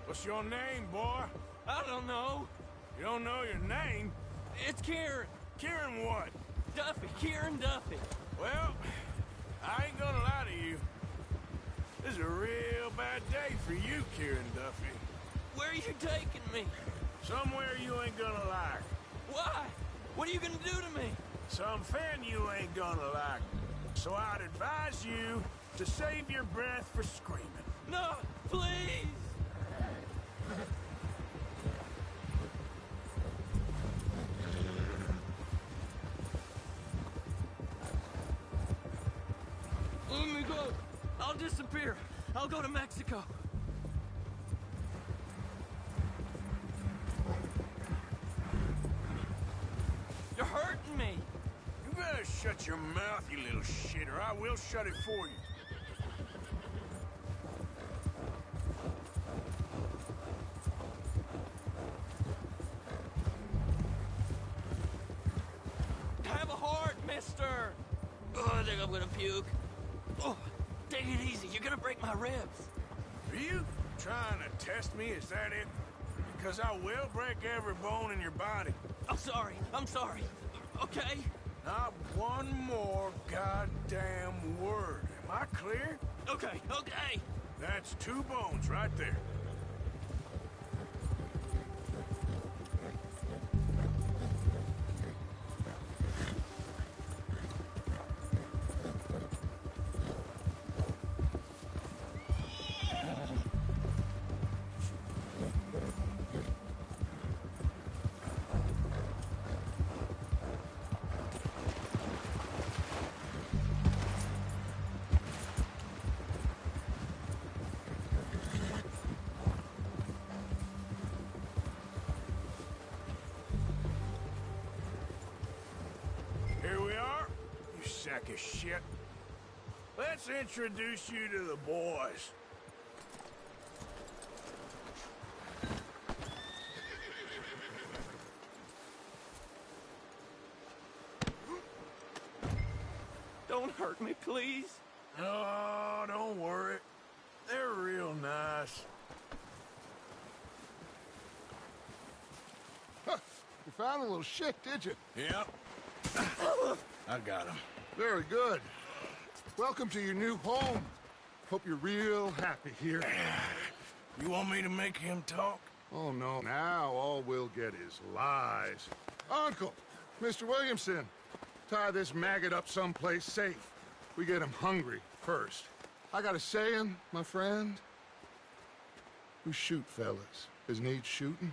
What's your name, boy? I don't know. You don't know your name? It's Kieran. Kieran what? Duffy. Kieran Duffy. Well, I ain't gonna lie to you. This is a real bad day for you, Kieran Duffy. Where are you taking me? Somewhere you ain't gonna like. Why? What are you gonna do to me? Something you ain't gonna like. So I'd advise you to save your breath for screaming. No, please! Let me go. I'll disappear. I'll go to Mexico. You're hurting me. You better shut your mouth, you little shit, or I will shut it for you. Have a heart, mister. Oh, I think I'm gonna puke. Oh, take it easy. You're gonna break my ribs. Are you trying to test me? Is that it? Because I will break every bone in your body. I'm sorry. I'm sorry. Okay? Not one more goddamn word. Am I clear? Okay, okay. That's 2 bones right there. of shit. Let's introduce you to the boys. Don't hurt me, please. Oh, don't worry. They're real nice. Huh. You found a little shit, did you? Yep. I got him. Very good. Welcome to your new home. Hope you're real happy here. You want me to make him talk? Oh, no. Now all we'll get is lies. Uncle, Mr. Williamson, tie this maggot up someplace safe. We get him hungry first. I got a saying, my friend. We shoot fellas as need shooting,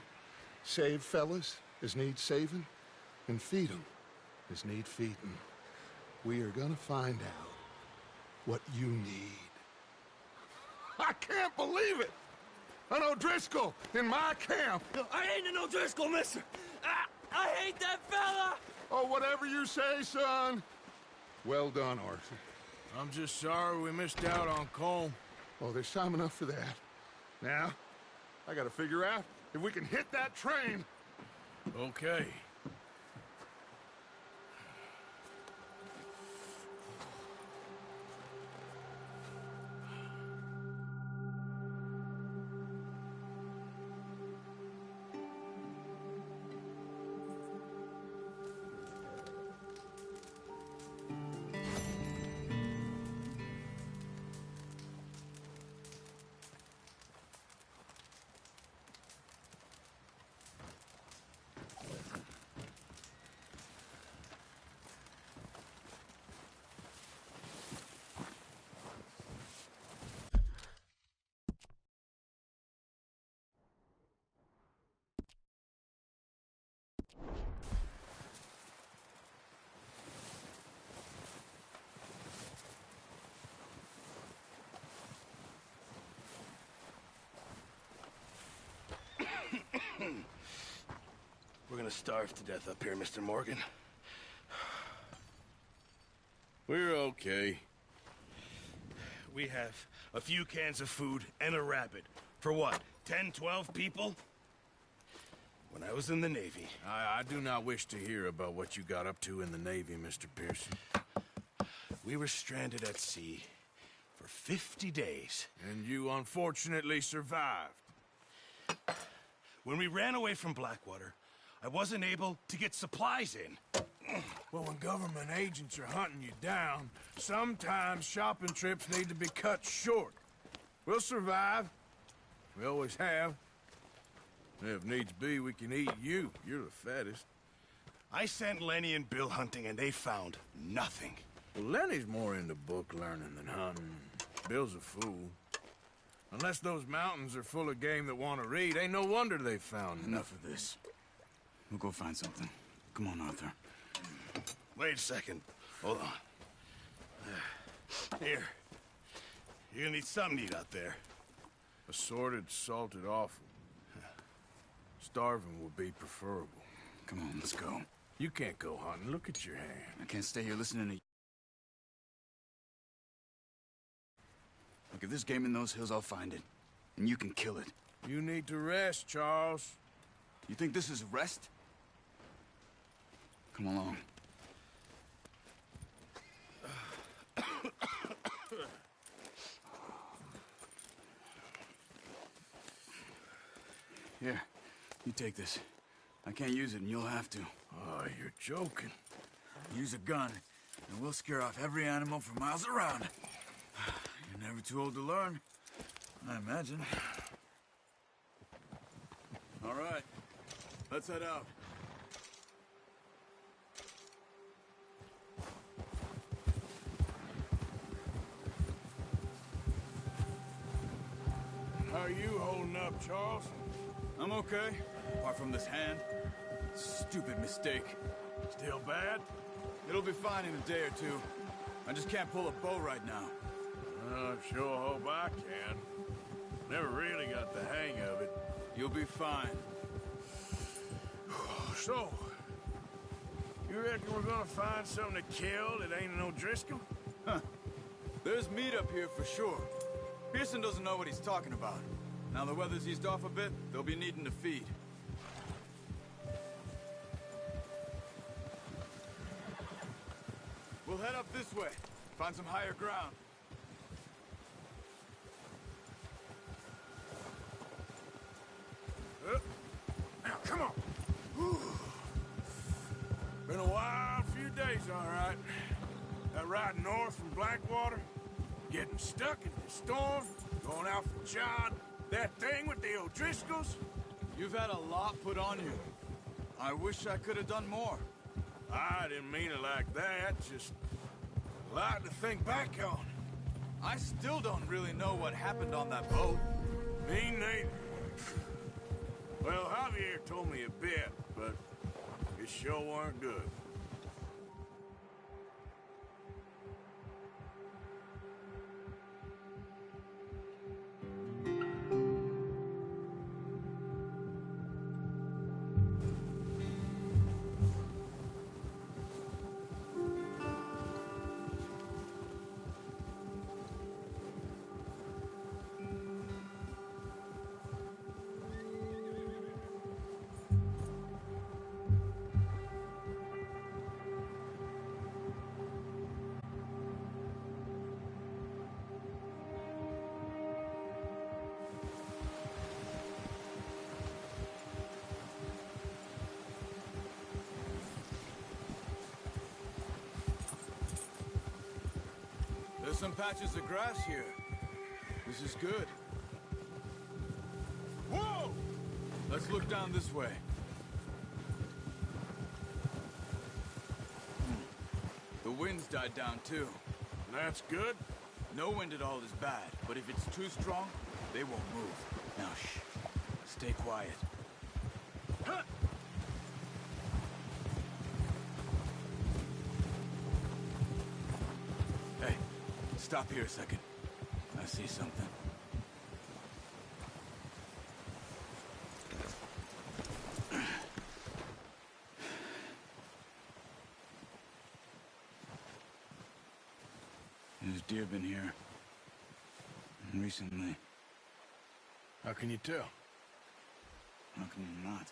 save fellas as need saving, and feed 'em as need feeding. We are gonna find out what you need. I can't believe it! An O'Driscoll in my camp! I ain't an O'Driscoll, mister! I hate that fella! Oh, whatever you say, son. Well done, Arthur. I'm just sorry we missed out on Colm. Oh, there's time enough for that. Now, I gotta figure out if we can hit that train. Okay. We're gonna starve to death up here, Mr. Morgan. We're okay. We have a few cans of food and a rabbit. For what, 10, 12 people? When I was in the Navy... I do not wish to hear about what you got up to in the Navy, Mr. Pearson. We were stranded at sea for 50 days. And you unfortunately survived. When we ran away from Blackwater, I wasn't able to get supplies in. Well, when government agents are hunting you down, sometimes shopping trips need to be cut short. We'll survive. We always have. If needs be, we can eat you. You're the fattest. I sent Lenny and Bill hunting, and they found nothing. Well, Lenny's more into book learning than hunting. Bill's a fool. Unless those mountains are full of game that want to read, ain't no wonder they found Enough of this. We'll go find something. Come on, Arthur. Wait a second. Hold on. Here. You're gonna need something to eat out there. Assorted, salted offal. Starving would be preferable. Come on, let's go. You can't go hunting. Look at your hand. I can't stay here listening to you. Look, if there's game in those hills, I'll find it. And you can kill it. You need to rest, Charles. You think this is rest? Come along. Here, you take this. I can't use it, and you'll have to. Oh, you're joking. Use a gun, and we'll scare off every animal for miles around. You're never too old to learn, I imagine. All right, let's head out. How are you holding up, Charles? I'm okay, apart from this hand. Stupid mistake. Still bad? It'll be fine in a day or two. I just can't pull a bow right now. I sure hope I can. Never really got the hang of it. You'll be fine. So, you reckon we're gonna find something to kill that ain't an O'Driscoll? Huh. There's meat up here for sure. Pearson doesn't know what he's talking about. Now the weather's eased off a bit, they'll be needing to feed. We'll head up this way, find some higher ground. Now, come on. Whew. Been a wild few days, all right. That ride north from Blackwater, getting stuck in the storm, going out from John, that thing with the O'Driscolls. You've had a lot put on you. I wish I could have done more. I didn't mean it like that, just a lot to think back on. I still don't really know what happened on that boat. Me neither. Well, Javier told me a bit, but it sure weren't good. There's some patches of grass here. This is good. Whoa! Let's look down this way. The wind's died down too. That's good. No wind at all is bad, but if it's too strong, they won't move. Now shh. Stay quiet. Hey, stop here a second. I see something. There's deer been here. Recently. How can you tell? How can you not?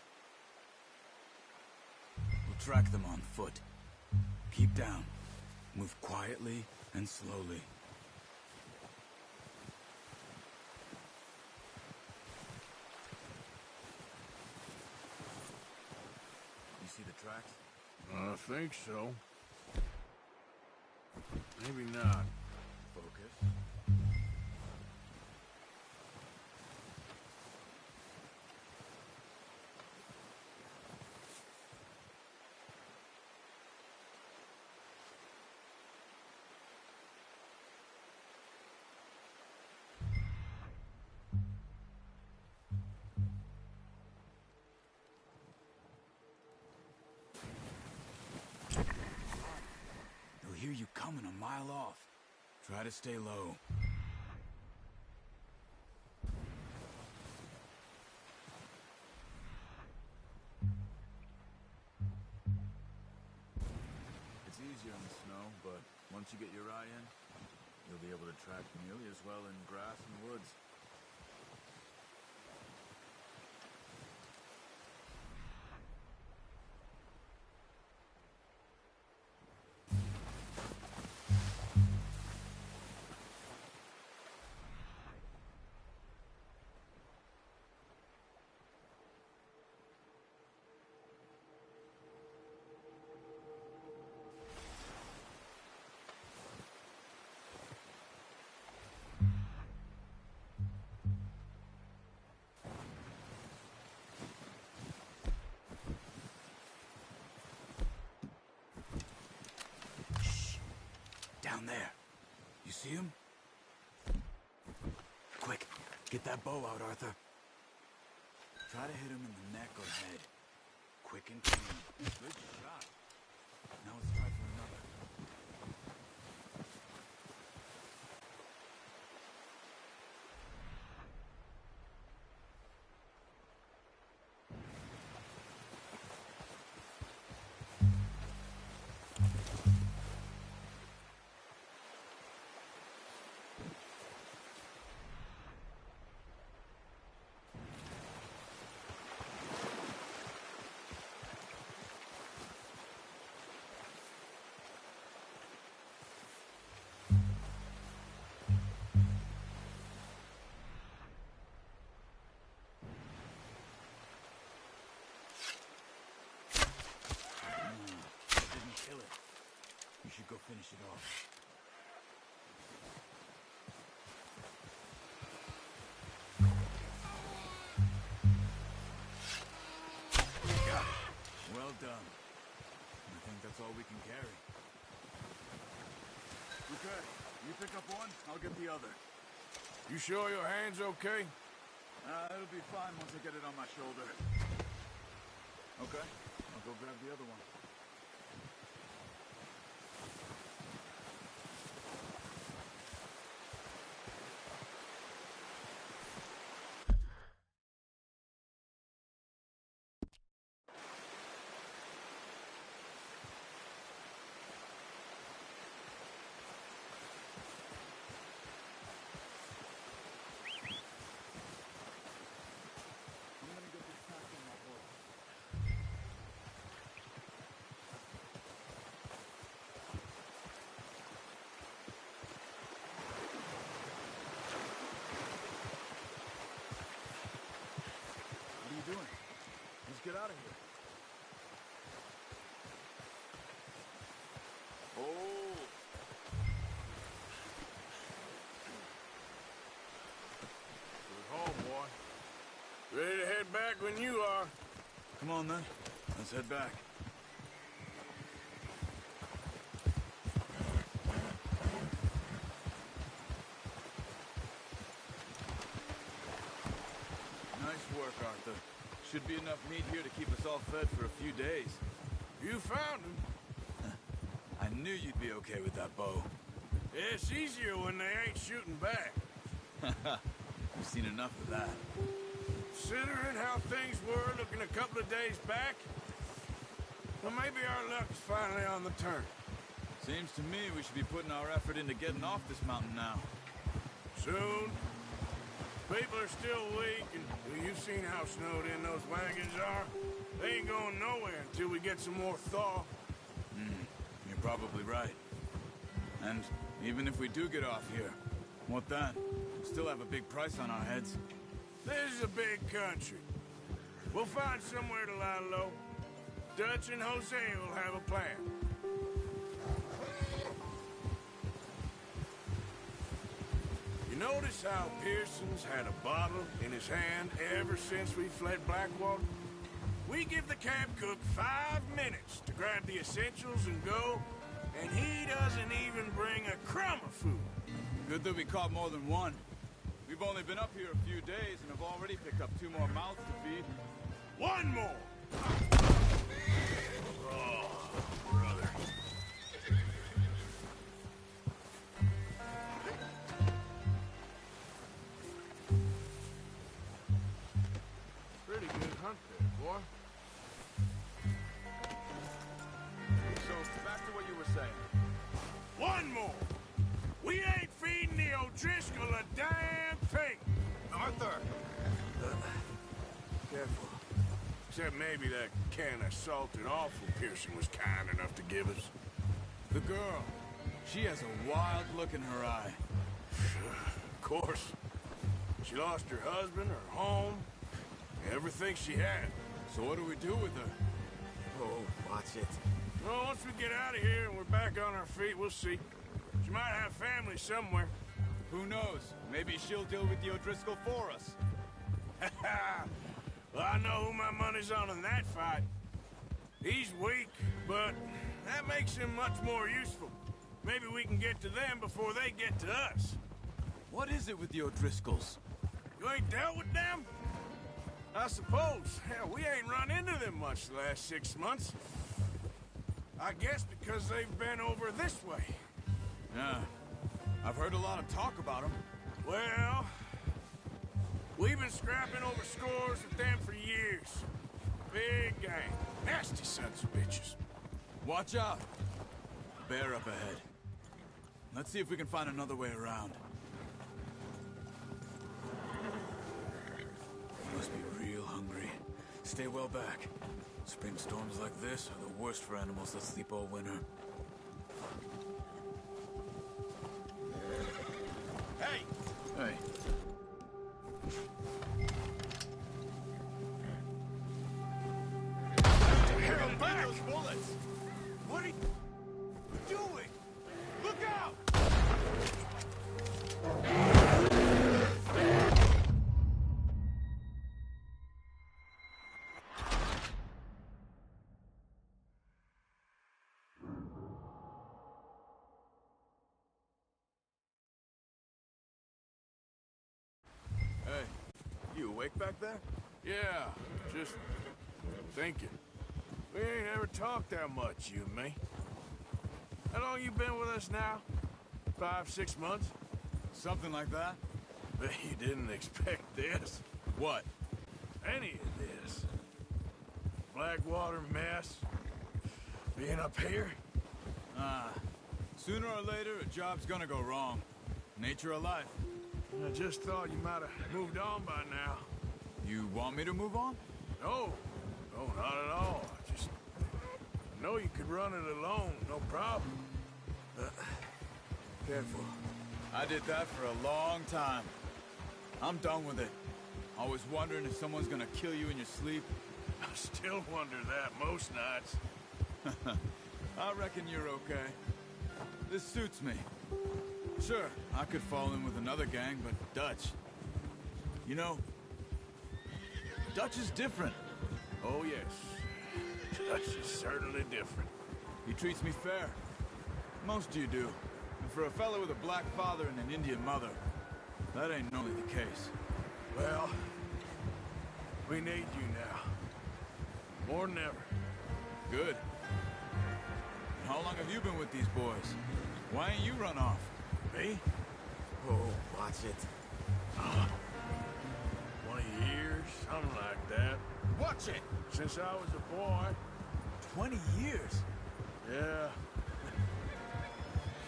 We'll track them on foot. Keep down. Move quietly and slowly. You see the tracks? I think so. Maybe not. Focus. They'll hear you coming a mile off. Try to stay low. It's easier in the snow, but once you get your eye in, you'll be able to track nearly as well in grass and woods. Down there. You see him? Quick, get that bow out, Arthur. Try to hit him in the neck or head. Quick and clean. Good shot. Now let's try for another. finish it off. Well done. I think that's all we can carry. Okay, you pick up one, I'll get the other. You sure your hand's okay? It'll be fine once I get it on my shoulder. Okay, I'll go grab the other one. Let's get out of here. Oh. Good home, boy. Ready to head back when you are. Come on, then. Let's head back. Nice work, Arthur. Should be enough meat here to keep us all fed for a few days. You found him. I knew you'd be okay with that bow. It's easier when they ain't shooting back. We've seen enough of that. Considering how things were looking a couple of days back, well, maybe our luck's finally on the turn. Seems to me we should be putting our effort into getting off this mountain now. Soon. People are still weak, and well, you've seen how snowed in those wagons are. They ain't going nowhere until we get some more thaw. You're probably right. And even if we do get off here, what then? We'll still have a big price on our heads. This is a big country. We'll find somewhere to lie low. Dutch and Jose will have a plan. You notice how Pearson's had a bottle in his hand ever since we fled Blackwater? We give the camp cook 5 minutes to grab the essentials and go, and he doesn't even bring a crumb of food. Good that we caught more than one. We've only been up here a few days and have already picked up 2 more mouths to feed. One more! Oh, brother. Pretty good hunt there, boy. So, back to what you were saying. One more! We ain't feeding the O'Driscoll a damn thing! Arthur! Careful. Except maybe that can of salted offal Pearson was kind enough to give us. The girl. She has a wild look in her eye. Of course. She lost her husband, her home, everything she had. So what do we do with her? Oh, watch it. Well, once we get out of here and we're back on our feet, we'll see. She might have family somewhere. Who knows? Maybe she'll deal with the O'Driscoll for us. Well, I know who my money's on in that fight. He's weak, but that makes him much more useful. Maybe we can get to them before they get to us. What is it with the O'Driscolls? You ain't dealt with them? I suppose. Hell, we ain't run into them much the last 6 months. I guess because they've been over this way. Yeah. I've heard a lot of talk about them. Well, we've been scrapping over scores with them for years. Big gang. Nasty sons of bitches. Watch out. Bear up ahead. Let's see if we can find another way around. Must be real hungry. Stay well back. Spring storms like this are the worst for animals that sleep all winter. Hey! Hey. Hell back! Those bullets! What are you doing? awake back there? Yeah, just thinking. We ain't ever talked that much, you and me. How long you been with us now? 5, 6 months? Something like that? Bet you didn't expect this. What? Any of this. Blackwater mess. Being up here. Sooner or later, a job's gonna go wrong. Nature of life. I just thought you might have moved on by now. You want me to move on? No. No, not at all. I know you could run it alone, no problem. Careful. I did that for a long time. I'm done with it. Always wondering if someone's gonna kill you in your sleep. I still wonder that most nights. I reckon you're okay. This suits me. Sure, I could fall in with another gang, but Dutch... You know, Dutch is different. Oh, yes. Dutch is certainly different. He treats me fair. Most of you do. And for a fella with a black father and an Indian mother, that ain't normally the case. Well, we need you now. More than ever. Good. How long have you been with these boys? Why ain't you run off? Me? Oh, watch it. 20 years, something like that. Watch it! Since I was a boy. 20 years? Yeah.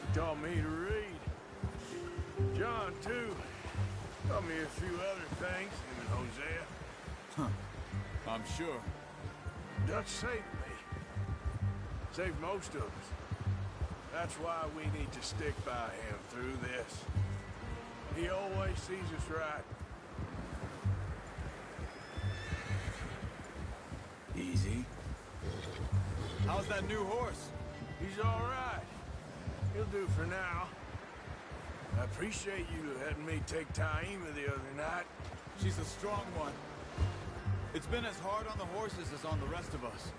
He taught me to read. John, too. Taught me a few other things, him and Hosea. Huh. I'm sure. Dutch saved me. Saved most of us. That's why we need to stick by him through this. He always sees us right. Easy. How's that new horse? He's all right. He'll do for now. I appreciate you letting me take Taima the other night. She's a strong one. It's been as hard on the horses as on the rest of us.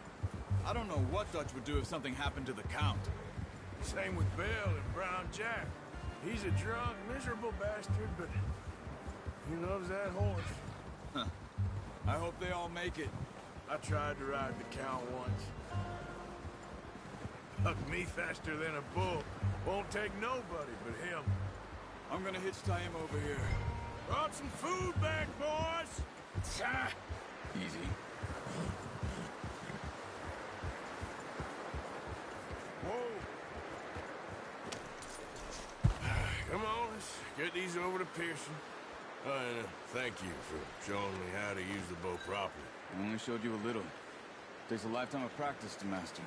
I don't know what Dutch would do if something happened to the Count. Same with Bill and Brown Jack. He's a drunk, miserable bastard, but he loves that horse. Huh. I hope they all make it. I tried to ride the Count once. Hugged me faster than a bull. Won't take nobody but him. I'm gonna hitch tie him over here. Brought some food back, boys! Easy. Whoa. Come on, let's get these over to Pearson. And thank you for showing me how to use the bow properly. I only showed you a little. Takes a lifetime of practice to master.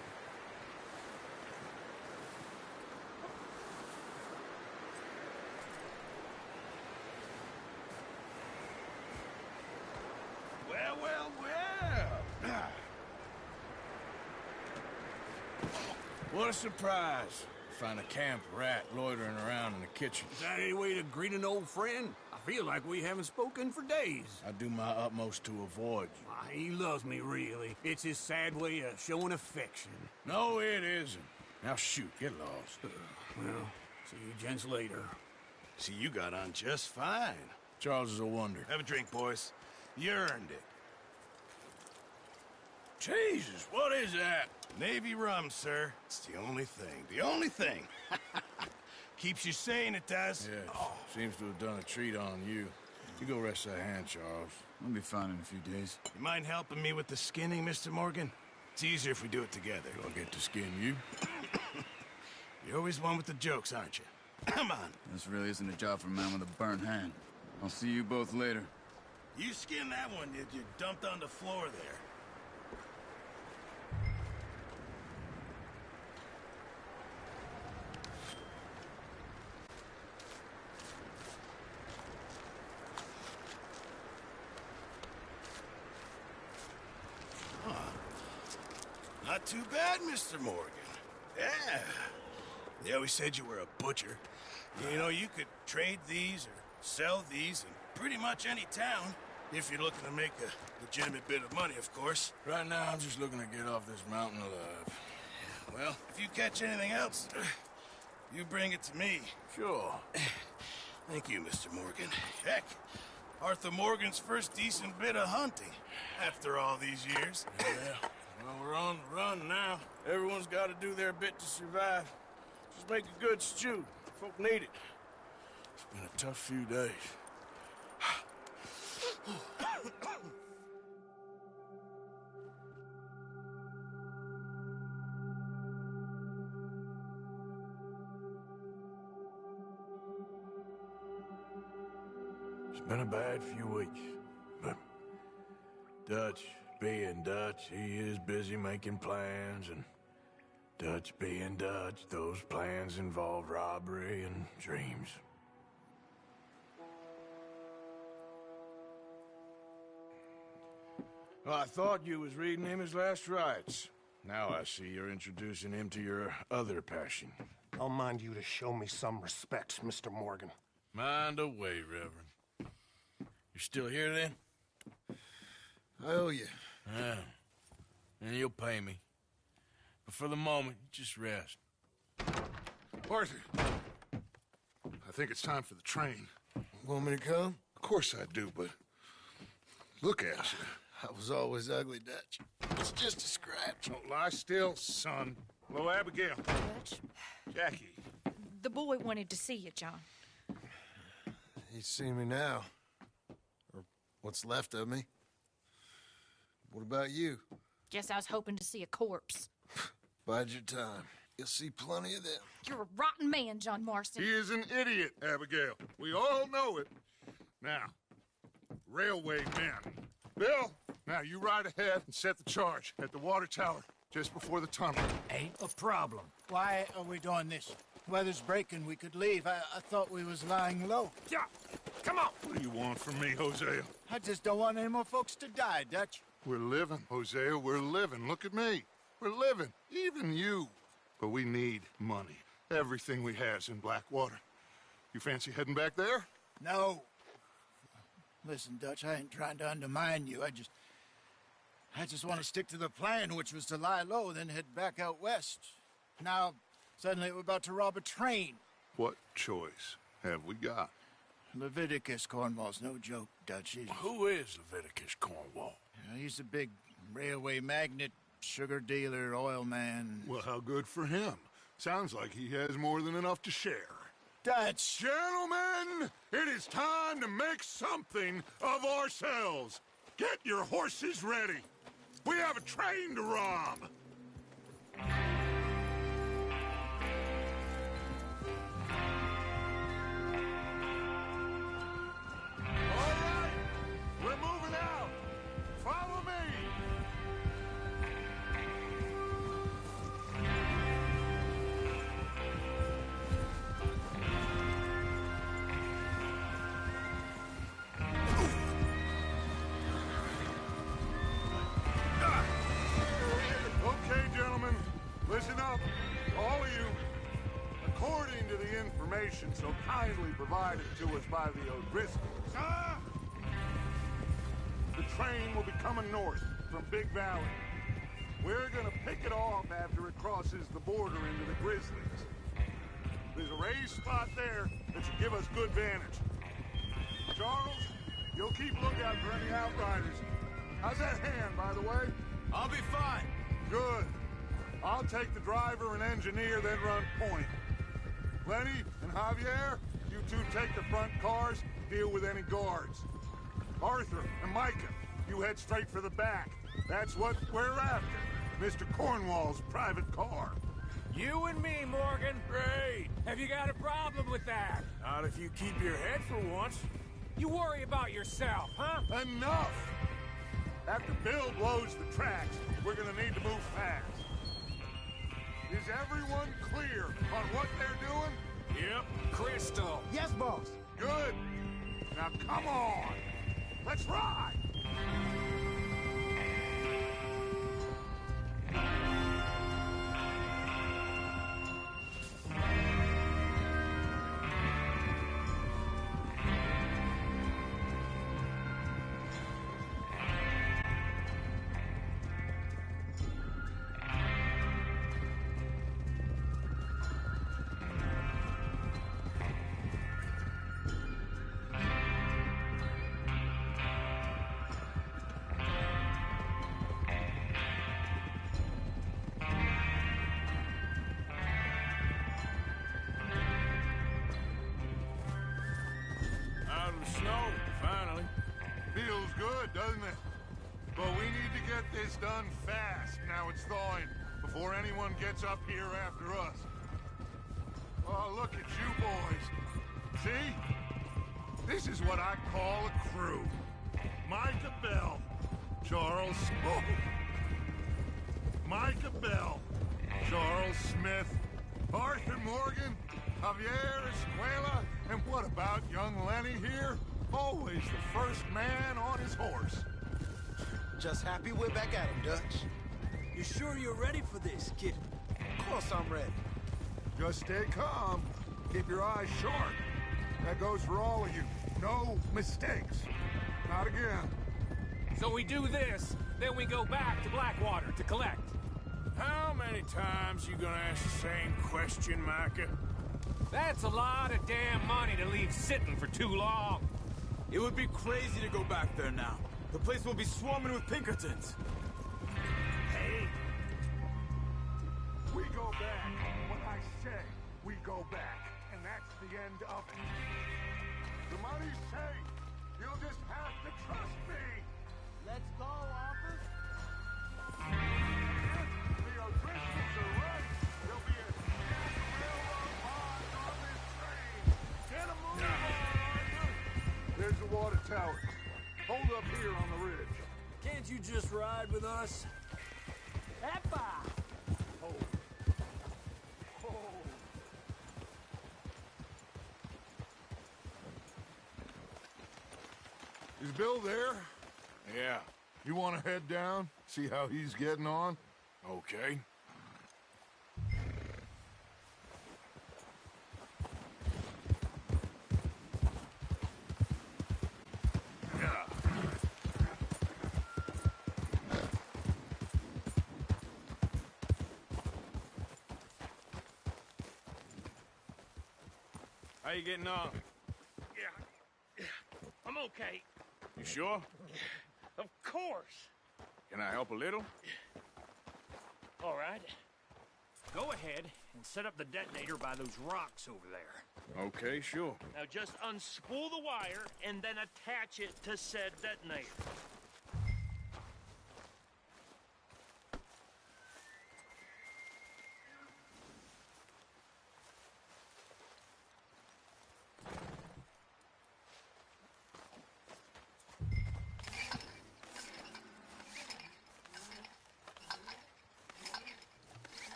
Well, well, well. What a surprise. Find a camp rat loitering around in the kitchen. Is that any way to greet an old friend? I feel like we haven't spoken for days. I do my utmost to avoid you. Why, he loves me, really. It's his sad way of showing affection. No, it isn't. Now shoot, get lost. Well, see you gents later. See, you got on just fine. Charles is a wonder. Have a drink, boys. You earned it. Jesus, what is that? Navy rum, sir. It's the only thing. The only thing. Keeps you sane, it does. Yes. Seems to have done a treat on you. You go rest that hand, Charles. I'll be fine in a few days. You mind helping me with the skinning, Mr. Morgan? It's easier if we do it together. Do I get to skin you? You're always one with the jokes, aren't you? Come on. This really isn't a job for a man with a burnt hand. I'll see you both later. You skinned that one you dumped on the floor there. Not too bad, Mr. Morgan. Yeah. They always said you were a butcher. You know, you could trade these or sell these in pretty much any town, if you're looking to make a legitimate bit of money, of course. Right now, I'm just looking to get off this mountain alive. Well, if you catch anything else, you bring it to me. Sure. Thank you, Mr. Morgan. Heck, Arthur Morgan's first decent bit of hunting after all these years. Yeah, well, we're on the run now. Everyone's got to do their bit to survive. Just make a good stew. Folk need it. It's been a tough few days. It's been a bad few weeks, but Dutch being Dutch, he is busy making plans, and Dutch being Dutch, those plans involve robbery and dreams. Well, I thought you was reading him his last rites. Now I see you're introducing him to your other passion. I'll mind you to show me some respect, Mr. Morgan. Mind away, Reverend. You still here, then? I owe you. Yeah. And you'll pay me. But for the moment, just rest. Arthur, I think it's time for the train. Want me to come? Of course I do, but look at you. I was always ugly, Dutch. It's just a scratch. Don't lie still, son. Hello, Abigail. Dutch, Jackie. the boy wanted to see you, John. He's seen me now. Or what's left of me. What about you? Guess I was hoping to see a corpse. Bide your time. You'll see plenty of them. You're a rotten man, John Marston. He is an idiot, Abigail. We all know it. Now, railway men. Bill, now you ride ahead and set the charge at the water tower just before the tunnel. Ain't a problem. Why are we doing this? Weather's breaking, we could leave. I thought we was lying low. Yeah, come on. What do you want from me, Hosea? I just don't want any more folks to die, Dutch. We're living, Hosea, we're living. Look at me. We're living, even you. But we need money. Everything we has in Blackwater. You fancy heading back there? No. Listen, Dutch, I ain't trying to undermine you. I just want to stick to the plan, which was to lie low, then head back out west. Now, suddenly we're about to rob a train. What choice have we got? Leviticus Cornwall's no joke, Dutch. Who is Leviticus Cornwall? He's a big railway magnate, sugar dealer, oil man. Well, how good for him. Sounds like he has more than enough to share. Dutch! Gentlemen, it is time to make something of ourselves. Get your horses ready. We have a train to rob. All right, we're moving out. Follow me. Okay, gentlemen, listen up, all of you. According to the information so kindly provided to us by the O'Driscolls, the train will be coming north from Big Valley. We're gonna pick it off after it crosses the border into the Grizzlies. There's a raised spot there that should give us good vantage. Charles, you'll keep lookout for any outriders. How's that hand, by the way? I'll be fine. Good. I'll take the driver and engineer, then run point. Lenny and Javier, you two take the front cars, deal with any guards. Arthur and Micah, you head straight for the back. That's what we're after. Mr. Cornwall's private car. You and me, Morgan. Great. Have you got a problem with that? Not if you keep your head for once. You worry about yourself, huh? Enough! After Bill blows the tracks, we're gonna need to move fast. Is everyone clear on what they're doing? Yep. Crystal. Yes, boss. Good. Now come on. Let's ride. doesn't it? But we need to get this done fast. Now it's thawing, before anyone gets up here after us. Oh, look at you boys. See? This is what I call a crew. Micah Bell, Charles... Oh. Micah Bell, Charles Smith, Arthur Morgan, Javier Escuela, and what about young Lenny here? Always the first man on his horse. Just happy we're back at him, Dutch. You sure you're ready for this, kid? Of course I'm ready. Just stay calm. Keep your eyes sharp. That goes for all of you. No mistakes. Not again. So we do this, then we go back to Blackwater to collect. How many times you gonna ask the same question, Micah? That's a lot of damn money to leave sitting for too long. It would be crazy to go back there now. The place will be swarming with Pinkertons. Hey. We go back. When I say we go back, and that's the end of it. The money's safe. You'll just have to trust me. Let's go, Arthur. The O'Driscolls are right. There'll be a railroad line on this train. Get a move on, Arthur. There's the water tower. Hold up here on the ridge. Can't you just ride with us? Eppa! Hold. Hold. Is Bill there? Yeah. You want to head down? See how he's getting on? Okay. How you getting on? Yeah. I'm okay. You sure? Of course. Can I help a little? All right. Go ahead and set up the detonator by those rocks over there. Okay, sure. Now just unspool the wire and then attach it to said detonator.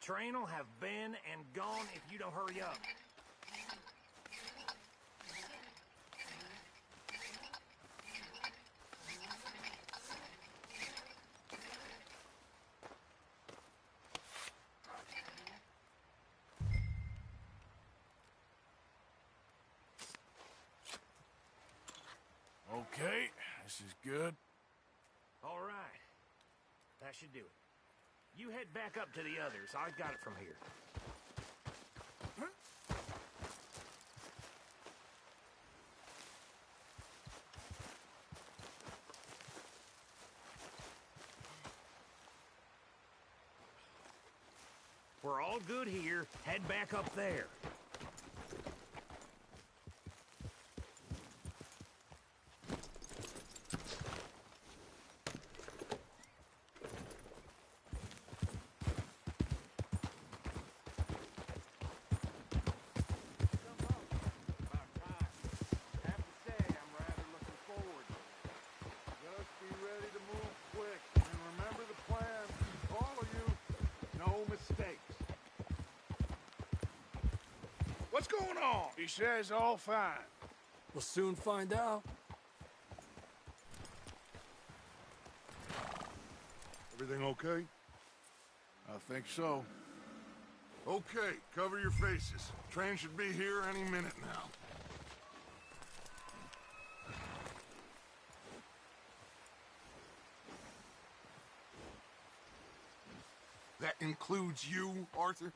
Train will have been and gone if you don't hurry up. Okay, this is good. All right. That should do it. You head back up to the others. I've got it from here. We're all good here. Head back up there. What's going on? He says all fine. We'll soon find out. Everything okay? I think so. Okay, cover your faces. Train should be here any minute now. That includes you, Arthur?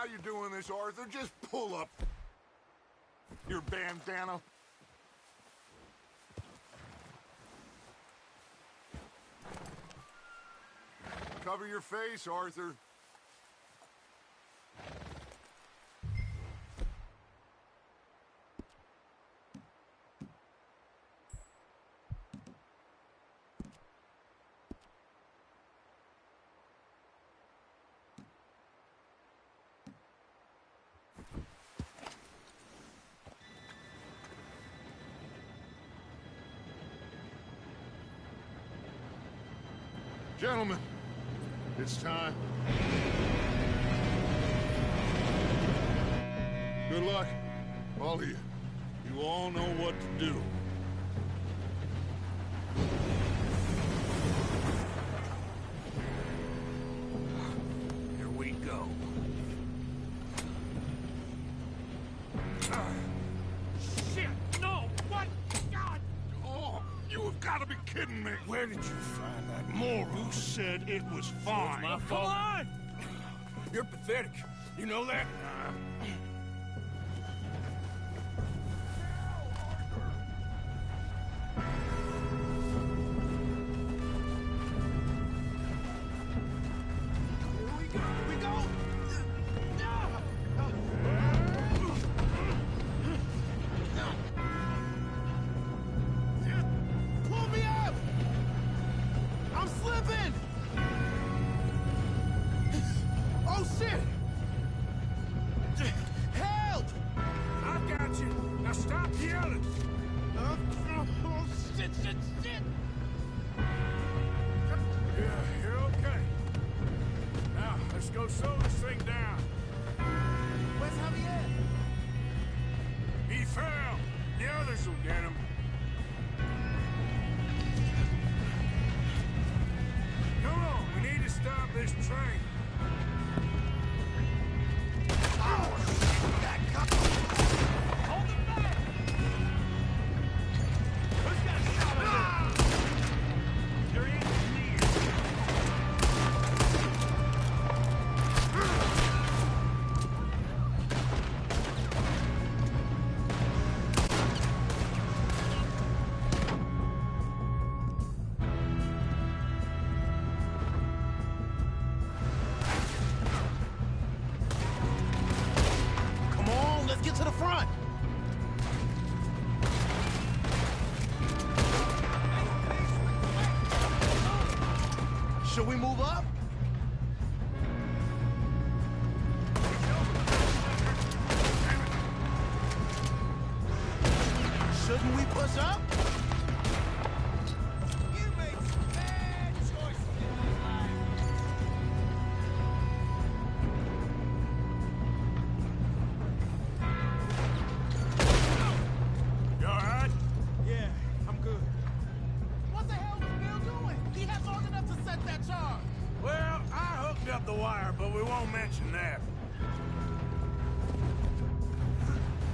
how you're doing this, Arthur. Just pull up your bandana. Cover your face, Arthur. Gentlemen, it's time. Good luck, all of you. You all know what to do. Here we go. Shit! No! What? God! Oh, you have got to be kidding me! Where did you find that moron? Who said it was fine? It's my fault. Come on! You're pathetic. You know that? Pull me up! I'm slipping! Oh, shit! Help! I've got you. Now stop yelling. Oh, shit, shit, shit! Yeah, you're okay. Now, let's go slow this thing down. Where's Javier? He fell. The others will get him. Come on, we need to stop this train. Hold him back! Who's got a shot on this? Your engineer. Come on, let's get to the front. Should we move up? Shouldn't we push up? You make some bad choices in this life. You all right? Yeah, I'm good. What the hell was Bill doing? He had long enough to set that charge. Well, I hooked up the wire, but we won't mention that.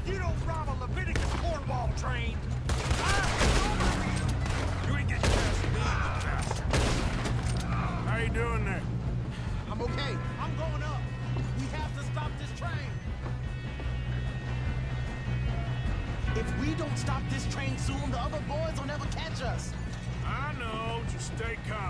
You don't rob a Leviticus cornball train. You ain't getting past me. How you doing there? I'm okay. I'm going up. We have to stop this train. If we don't stop this train soon, the other boys will never catch us. I know. Just stay calm.